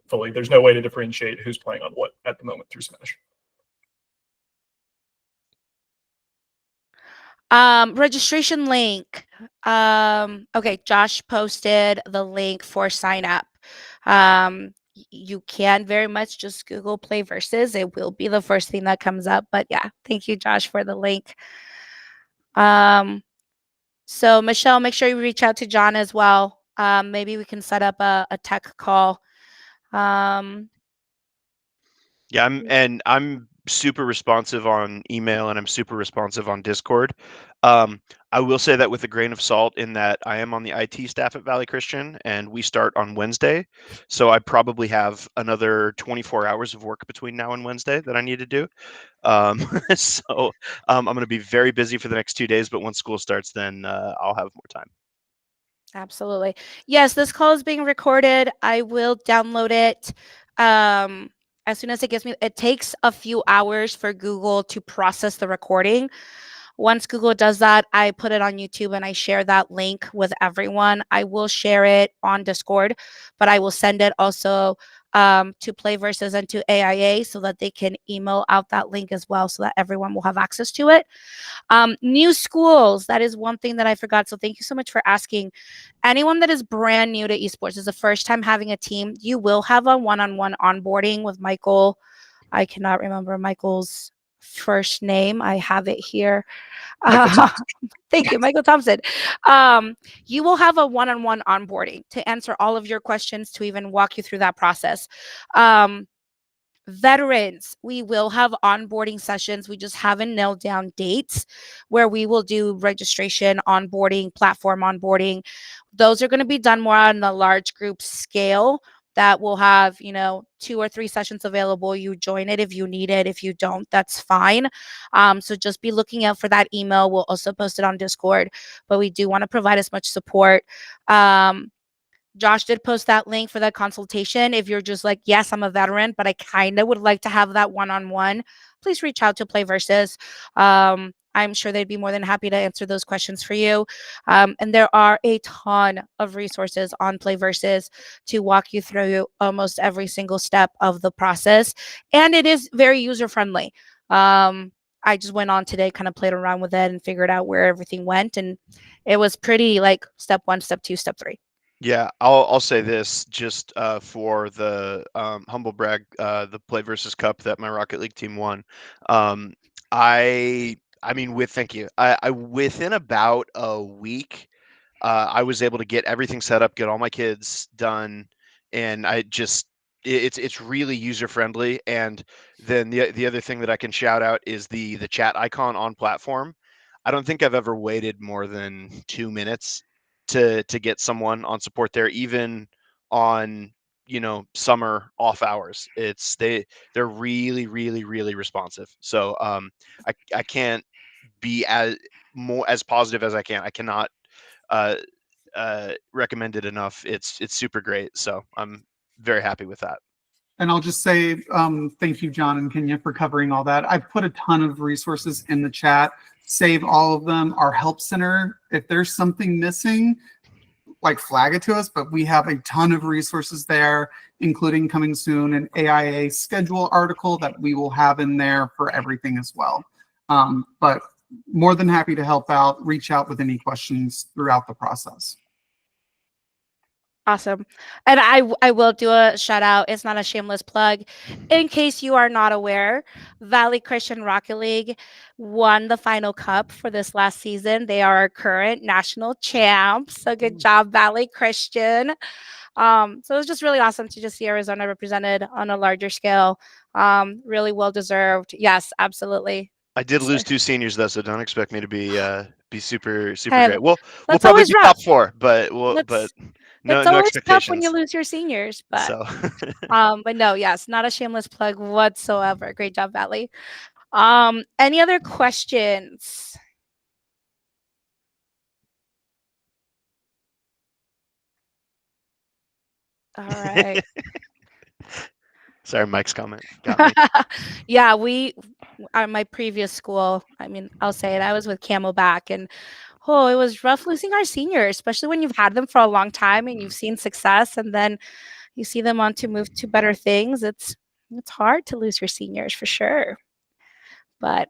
fully. There's no way to differentiate who's playing on what at the moment through Smash. Registration link. Okay, Josh posted the link for sign up. You can very much just Google Play Versus. It will be the first thing that comes up. But yeah, thank you, Josh, for the link. So Michelle, make sure you reach out to John as well. Maybe we can set up a tech call. Yeah, I'm super responsive on email and I'm super responsive on Discord. I will say that with a grain of salt in that I am on the IT staff at Valley Christian and we start on Wednesday. So I probably have another 24 hours of work between now and Wednesday that I need to do. So I'm going to be very busy for the next 2 days, but once school starts, then I'll have more time. Absolutely. Yes, this call is being recorded. I will download it. As soon as it takes a few hours for Google to process the recording. Once Google does that, I put it on YouTube and I share that link with everyone. I will share it on Discord, but I will send it also to Play Versus and to AIA so that they can email out that link as well so that everyone will have access to it. New schools, that is one thing that I forgot. So thank you so much for asking. Anyone that is brand new to esports, is the first time having a team, you will have a one-on-one onboarding with Michael. I cannot remember Michael's first name. I have it here. Thank you, Michael Thompson. You will have a one-on-one onboarding to answer all of your questions, to even walk you through that process. Veterans, we will have onboarding sessions. We just haven't nailed down dates where we will do registration, onboarding, platform onboarding. Those are going to be done more on the large group scale. That will have, 2 or 3 sessions available. You join it if you need it. If you don't, that's fine. So just be looking out for that email. We'll also post it on Discord, but we do want to provide as much support. Josh did post that link for that consultation. If you're just like, yes, I'm a veteran, but I kind of would like to have that one-on-one, please reach out to Play Versus. I'm sure they'd be more than happy to answer those questions for you. And there are a ton of resources on Play Versus to walk you through almost every single step of the process. And it is very user-friendly. I just went on today, kind of played around with it and figured out where everything went. And it was pretty like step 1, step 2, step 3. Yeah, I'll say this just for the humble brag, the Play Versus Cup that my Rocket League team won. I mean, thank you. I within about a week, I was able to get everything set up, get all my kids done, and it's really user friendly. And then the other thing that I can shout out is the chat icon on platform. I don't think I've ever waited more than 2 minutes to get someone on support there, even on summer off hours. They're really really responsive. So I can't be as positive as I can. I cannot recommend it enough. It's super great. So I'm very happy with that. And I'll just say thank you, John and Kenya, for covering all that. I've put a ton of resources in the chat. Save all of them. Our help center, if there's something missing, like flag it to us, but we have a ton of resources there, including coming soon an AIA schedule article that we will have in there for everything as well. But more than happy to help out, reach out with any questions throughout the process. Awesome. And I will do a shout out. It's not a shameless plug. In case you are not aware, Valley Christian Rocket League won the final cup for this last season. They are our current national champs. So good job, Valley Christian. So it was just really awesome to just see Arizona represented on a larger scale. Really well deserved. Yes, absolutely. I did lose 2 seniors though, so don't expect me to be super Hey, great. We'll that's probably always be rough. top 4, but no It's always tough when expectations. you lose your seniors, but So but no, yes, not a shameless plug whatsoever. Great job, Valley. Any other questions? All right. Sorry, Mike's comment got me. Yeah, we at my previous school, I mean, I'll say it, I was with Camelback, and oh, it was rough losing our seniors, especially when you've had them for a long time and you've seen success, and then you see them on to move to better things. It's hard to lose your seniors for sure. But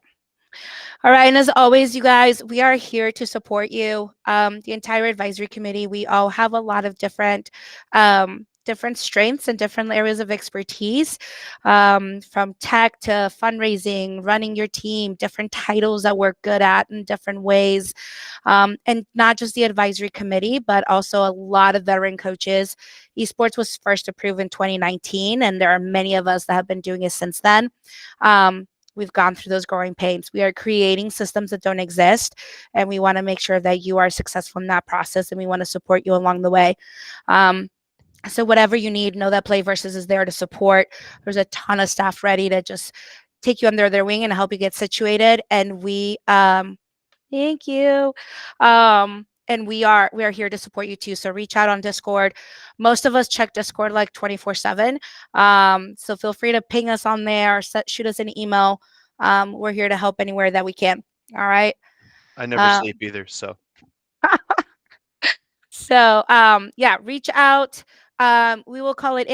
all right, and as always, you guys, we are here to support you. The entire advisory committee, we all have a lot of different strengths and different areas of expertise, from tech to fundraising, running your team, different titles that we're good at in different ways, and not just the advisory committee, but also a lot of veteran coaches. Esports was first approved in 2019, and there are many of us that have been doing it since then. We've gone through those growing pains. We are creating systems that don't exist, and we want to make sure that you are successful in that process, and we want to support you along the way. So whatever you need, know that PlayVersus is there to support. There's a ton of staff ready to just take you under their wing and help you get situated. And we, thank you. And we are here to support you too. So reach out on Discord. Most of us check Discord like 24/7. So feel free to ping us on there, shoot us an email. We're here to help anywhere that we can. All right. I never sleep either, so. So yeah, reach out. We will call it.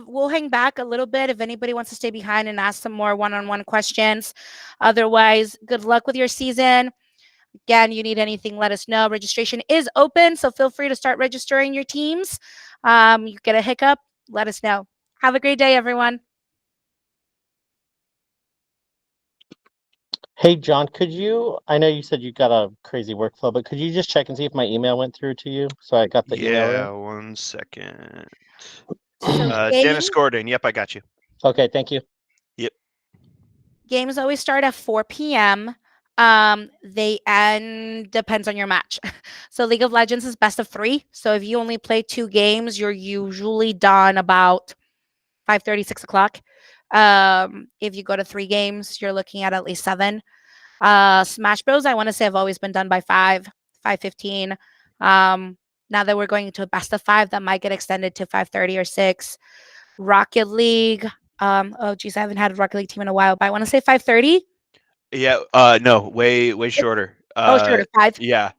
We'll hang back a little bit if anybody wants to stay behind and ask some more one-on-one questions. Otherwise, good luck with your season. Again, you need anything, let us know. Registration is open, so feel free to start registering your teams. You get a hiccup, let us know. Have a great day, everyone. Hey, John, I know you said you got a crazy workflow, but could you just check and see if my email went through to you? So I got the email Yeah, right? 1 second. So Dennis Gordon. Yep, I got you. Okay, thank you. Yep. games always start at 4 p.m. They end depends on your match. So League of Legends is best of 3. So if you only play 2 games, you're usually done about 5:30, 6 o'clock. If you go to 3 games, you're looking at least 7. Smash Bros, I want to say have always been done by 5:15. Now that we're going into a best of 5, that might get extended to 5:30 or 6. Rocket League, oh geez, I haven't had a Rocket League team in a while, but I want to say 5:30. Yeah, no, way shorter. Oh, sure, to 5. Yeah.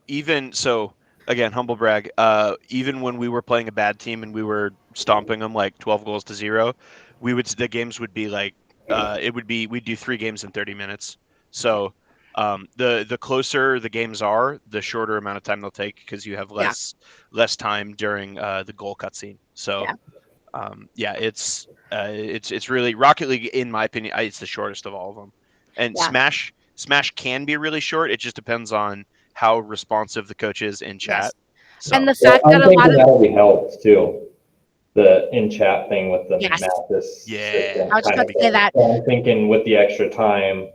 Even so, again, humble brag. Even when we were playing a bad team and we were stomping them like 12 goals to 0, the games would be like we'd do 3 games in 30 minutes. So, the closer the games are, the shorter amount of time they'll take because you have less time during the goal cutscene. So, Yeah. it's really Rocket League, in my opinion, it's the shortest of all of them. And Yeah. Smash can be really short. It just depends on how responsive the coach is in chat. Yes. So And the Well, fact I'm that a lot thinking of that'll be helped too. The in-chat thing with the Yes. Mathis Yeah. system. I was just kind about of to say thing. that. So I'm thinking with the extra time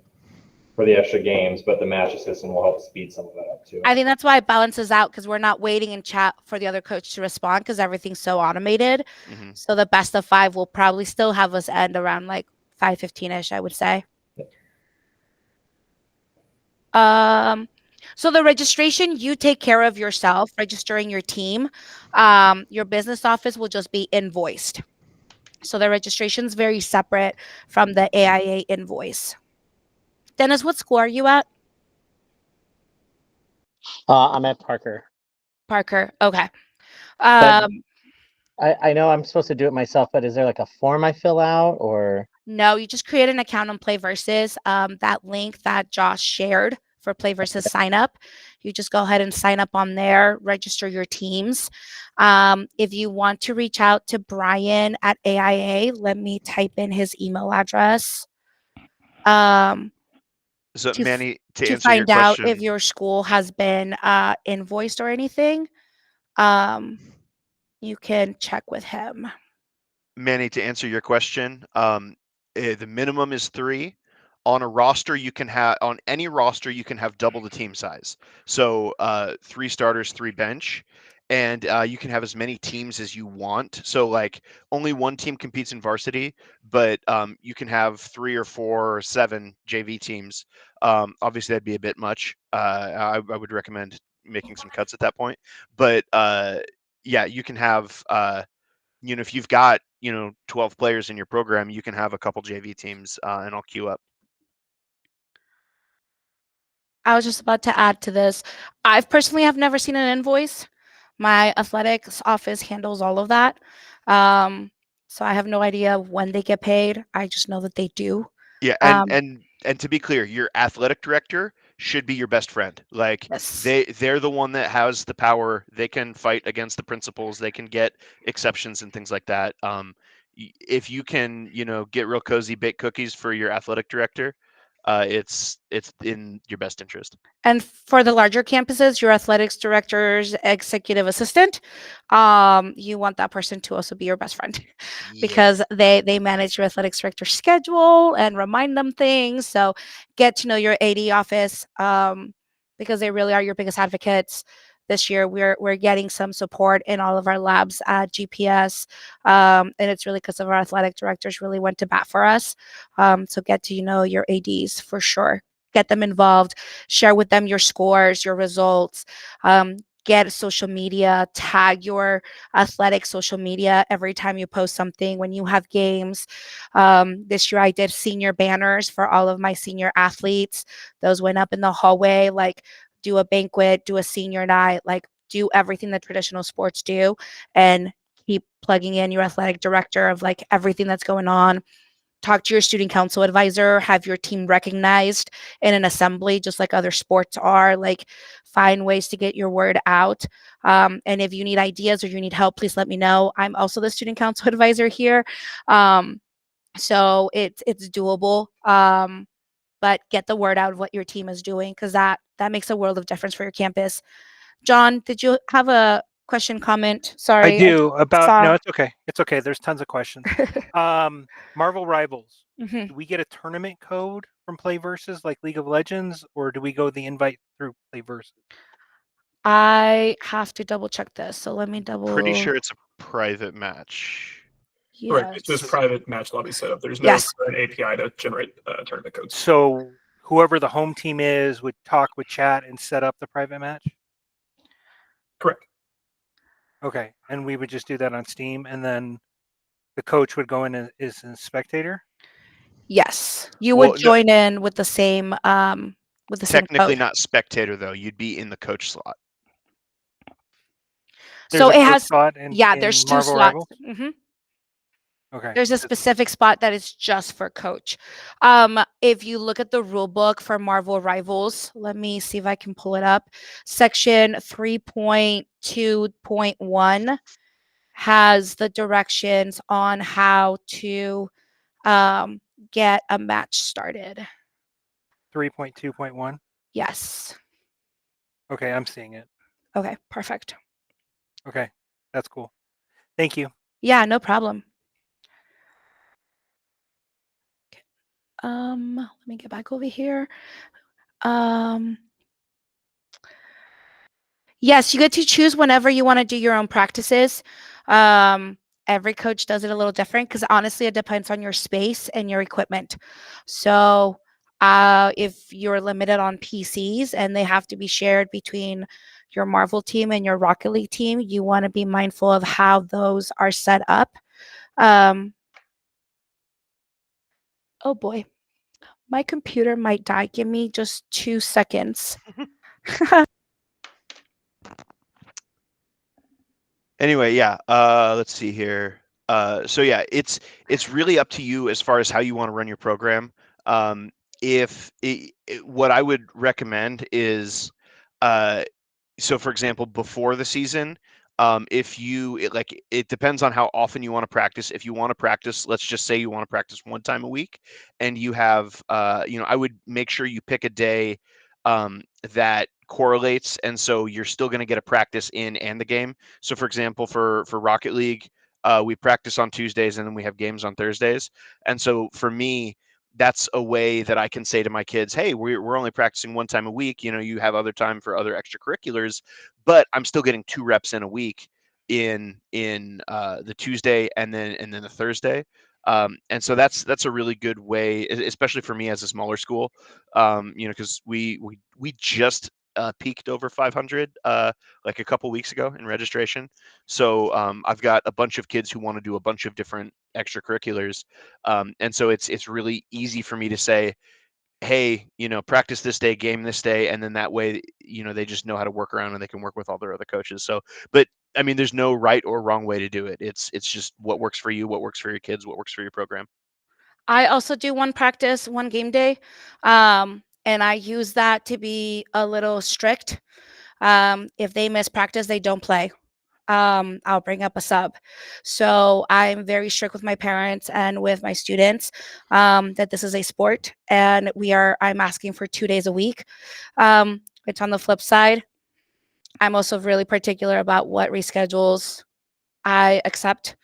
for the extra games, but the match system will help speed some of that up too. I think that's why it balances out because we're not waiting in chat for the other coach to respond because everything's so automated. Mhm. So the best of 5 will probably still have us end around like 5:15-ish, I would say. So the registration, you take care of yourself, registering your team. Your business office will just be invoiced. So the registration is very separate from the AIA invoice. Dennis, what school are you at? I'm at Parker. Parker. Okay. But I know I'm supposed to do it myself, but is there like a form I fill out or? No, you just create an account on PlayVersus. That link that Josh shared for PlayVersus sign up, you just go ahead and sign up on there, register your teams. If you want to reach out to Brian at AIA, let me type in his email address. So To Manny, to to answer your find out if question, your school has been invoiced or anything, you can check with him. Manny, to answer your question, the minimum is 3. On a roster, on any roster you can have double the team size. So 3 starters, 3 bench, and you can have as many teams as you want. So like only one team competes in varsity, but you can have 3 or 4 or 7 JV teams. Obviously, that'd be a bit much. I would recommend making some cuts at that point. But yeah, you can have if you've got 12 players in your program, you can have a couple JV teams, and I'll queue up. I was just about to add to this. I've personally have never seen an invoice. My athletics office handles all of that. So I have no idea when they get paid. I just know that they do. Yeah, and to be clear, your athletic director should be your best friend. Like Yes. they're the one that has the power. They can fight against the principals. They can get exceptions and things like that. If you can, get real cozy, bake cookies for your athletic director, it's in your best interest. And for the larger campuses, your athletics director's executive assistant, you want that person to also be your best friend because they manage your athletics director's schedule and remind them things. So get to know your AD office because they really are your biggest advocates. This year, we're getting some support in all of our labs at GPS, and it's really because of our athletic directors really went to bat for us. So get to know your ADs for sure. Get them involved, share with them your scores, your results, get social media, tag your athletic social media every time you post something when you have games. This year I did senior banners for all of my senior athletes. Those went up in the hallway, like do a banquet, do a senior night, like do everything that traditional sports do and keep plugging in your athletic director of like everything that's going on. Talk to your student council advisor, have your team recognized in an assembly, just like other sports are. Like, find ways to get your word out. And if you need ideas or you need help, please let me know. I'm also the student council advisor here. So it's doable. But get the word out of what your team is doing because that makes a world of difference for your campus. John, did you have a question, comment? Sorry. I do saw- no, it's okay. It's okay. There's tons of questions. Marvel Rivals. Mhm. Do we get a tournament code from PlayVersus like League of Legends, or do we go the invite through PlayVersus? I have to double check this. So let me double. Pretty sure it's a private match. Correct. It's this Yes. private match lobby setup. There's no Yes. API to generate tournament codes. So whoever the home team is would talk with chat and set up the private match? Correct. Okay. And we would just do that on Steam, and then the coach would go in as a spectator? Yes. You Well, would no- join in with the same Technically code. not spectator though. You'd be in the coach slot. There's So a it coach has spot there's in 2 Marvel slots. Rivals? Mhm. Okay. There's a specific spot that is just for coach. If you look at the rule book for Marvel Rivals, let me see if I can pull it up. Section 3.2.1 has the directions on how to get a match started. 3.2.1? Yes. Okay, I'm seeing it. Okay, perfect. Okay, that's cool. Thank you. Yeah, no problem. Let me get back over here. Yes, you get to choose whenever you want to do your own practices. Every coach does it a little different because honestly, it depends on your space and your equipment. So, if you're limited on PCs and they have to be shared between your Marvel team and your Rocket League team, you want to be mindful of how those are set up. Oh boy, my computer might die. Give me just 2 seconds. Anyway, yeah. Let's see here. So yeah, it's really up to you as far as how you want to run your program. If what I would recommend is, so for example, before the season, if it depends on how often you want to practice. If you want to practice, let's just say you want to practice 1 time a week, and you have, I would make sure you pick a day that correlates, and so you're still going to get a practice in and the game. So for example, for Rocket League, we practice on Tuesdays and then we have games on Thursdays. And so for me, that's a way that I can say to my kids, hey, we're only practicing one time a week. You know, you have other time for other extracurriculars, but I'm still getting 2 reps in a week in the Tuesday and then the Thursday. And so that's a really good way, especially for me as a smaller school. You know, because we just peaked over 500 like a couple weeks ago in registration. So I've got a bunch of kids who want to do a bunch of different extracurriculars, and so it's really easy for me to say, hey, you know, practice this day, game this day, and then that way, you know, they just know how to work around and they can work with all their other coaches. So, but I mean, there's no right or wrong way to do it. It's just what works for you, what works for your kids, what works for your program. I also do one practice, one game day, and I use that to be a little strict. If they miss practice, they don't play. I'll bring up a sub. So I'm very strict with my parents and with my students, that this is a sport and I'm asking for 2 days a week. It's on the flip side. I'm also really particular about what reschedules I accept,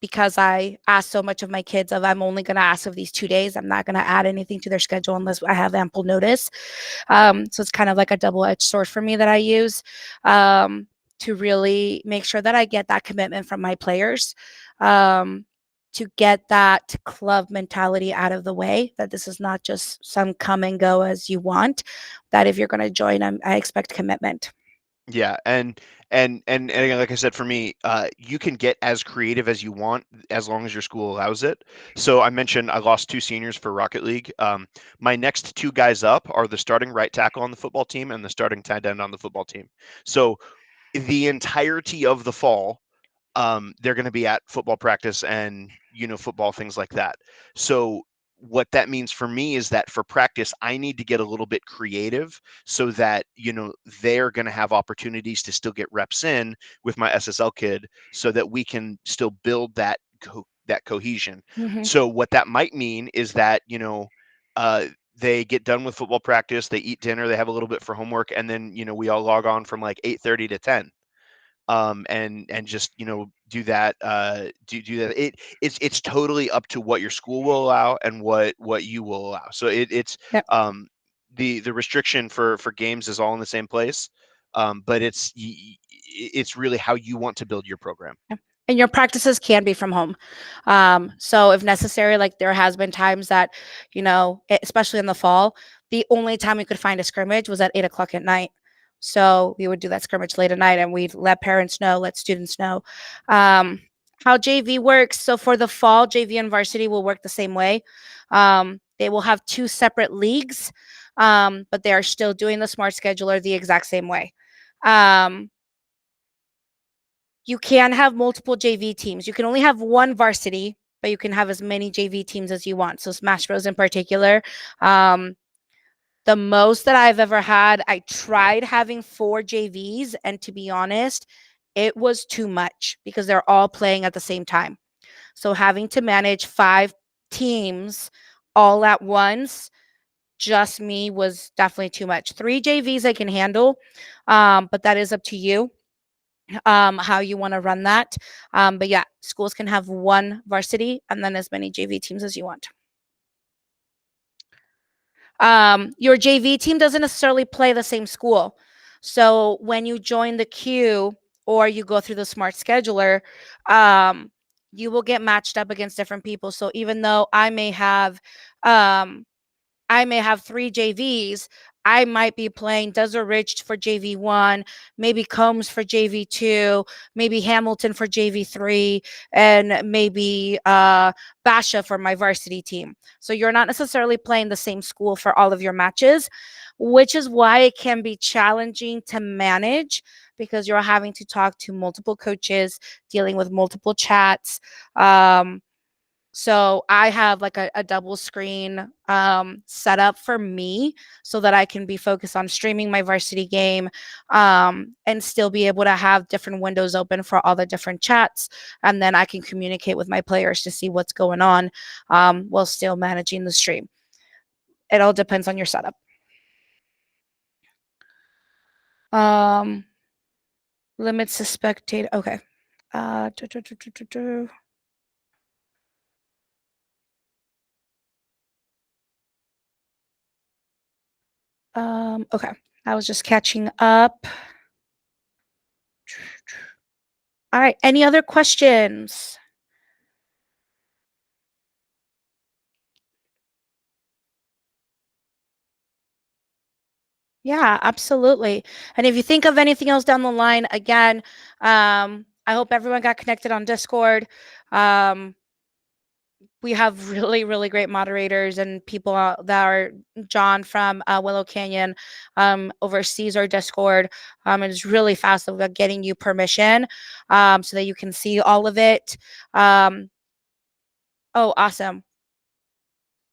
because I ask so much of my kids of I'm only going to ask of these 2 days. I'm not going to add anything to their schedule unless I have ample notice. So it's kind of like a double-edged sword for me that I use, to really make sure that I get that commitment from my players, to get that club mentality out of the way, that this is not just some come and go as you want, that if you're going to join, I expect commitment. Yeah, and again, like I said, for me, you can get as creative as you want as long as your school allows it. So I mentioned I lost 2 seniors for Rocket League. My next 2 guys up are the starting right tackle on the football team and the starting tight end on the football team. So the entirety of the fall, they're going to be at football practice and, you know, football, things like that. So what that means for me is that for practice, I need to get a little bit creative so that, you know, they're going to have opportunities to still get reps in with my SSL kid so that we can still build that cohesion. Mhm. So what that might mean is that, you know, they get done with football practice, they eat dinner, they have a little bit for homework, and then, you know, we all log on from like 8:30 to 10, and just, you know, do that. Do that. It's totally up to what your school will allow and what you will allow. So it's Yep. the restriction for games is all in the same place, but it's really how you want to build your program. And your practices can be from home. So if necessary, like there has been times that, you know, especially in the fall, the only time we could find a scrimmage was at 8 o'clock at night. So we would do that scrimmage late at night and we'd let parents know, let students know. How JV works. So for the fall, JV and varsity will work the same way. They will have 2 separate leagues, but they are still doing the smart scheduler the exact same way. You can have multiple JV teams. You can only have one varsity, but you can have as many JV teams as you want. So Smash Bros in particular, the most that I've ever had, I tried having 4 JVs, and to be honest, it was too much because they're all playing at the same time. So having to manage 5 teams all at once, just me, was definitely too much. 3 JVs I can handle, but that is up to you, how you want to run that. But yeah, schools can have 1 varsity and then as many JV teams as you want. Your JV team doesn't necessarily play the same school. So when you join the queue or you go through the smart scheduler, you will get matched up against different people. So even though I may have 3 JVs. I might be playing Desert Ridge for JV1, maybe Combs for JV2, maybe Hamilton for JV3, and maybe Basha for my varsity team. So you're not necessarily playing the same school for all of your matches, which is why it can be challenging to manage because you're having to talk to multiple coaches, dealing with multiple chats. So I have like a double screen set up for me so that I can be focused on streaming my varsity game, and still be able to have different windows open for all the different chats. And then I can communicate with my players to see what's going on, while still managing the stream. It all depends on your setup. Limits to spectate. Okay. Okay, I was just catching up. All right, any other questions? Yeah, absolutely. And if you think of anything else down the line, again, I hope everyone got connected on Discord. We have really, really great moderators and people that are John from Willow Canyon oversees our Discord. It's really fast about getting you permission so that you can see all of it. Oh, awesome.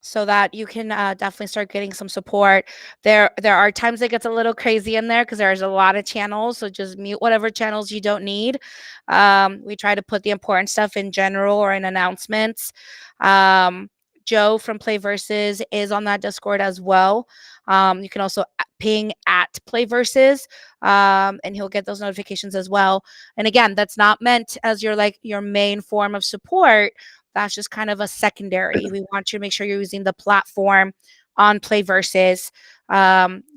So that you can definitely start getting some support. There are times it gets a little crazy in there because there's a lot of channels. So just mute whatever channels you don't need. We try to put the important stuff in general or in announcements. Joe from Play Versus is on that Discord as well. You can also ping at Play Versus, and he'll get those notifications as well. And again, that's not meant as your main form of support. That's just kind of a secondary. We want you to make sure you're using the platform on Play Versus,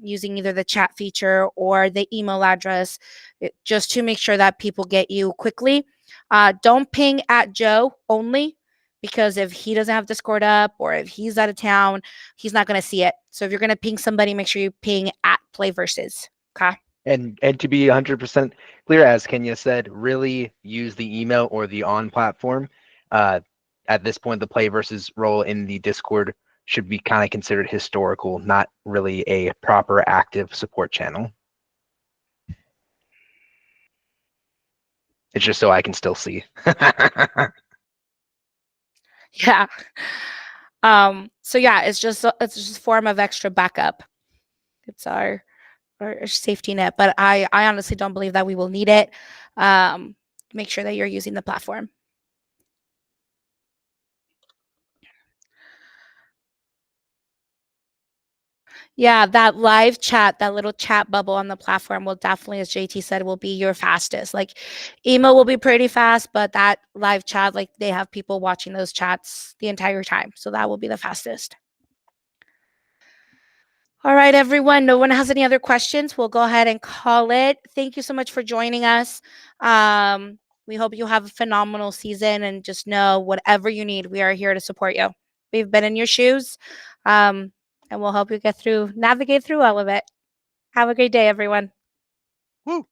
using either the chat feature or the email address, just to make sure that people get you quickly. Don't ping at Joe only, because if he doesn't have Discord up or if he's out of town, he's not going to see it. So if you're going to ping somebody, make sure you ping at Play Versus. Okay. And to be 100% clear, as Kenya said, really use the email or the on platform. At this point, the Play Versus role in the Discord should be kind of considered historical, not really a proper active support channel. It's just so I can still see. Yeah. So yeah, it's just a form of extra backup. It's our safety net, but I honestly don't believe that we will need it. Make sure that you're using the platform. Yeah, that live chat, that little chat bubble on the platform will definitely, as JT said, will be your fastest. Like email will be pretty fast, but that live chat, like they have people watching those chats the entire time. So that will be the fastest. All right, everyone. No one has any other questions. We'll go ahead and call it. Thank you so much for joining us. We hope you have a phenomenal season, and just know whatever you need, we are here to support you. We've been in your shoes, and we'll help you navigate through all of it. Have a great day, everyone. Woo.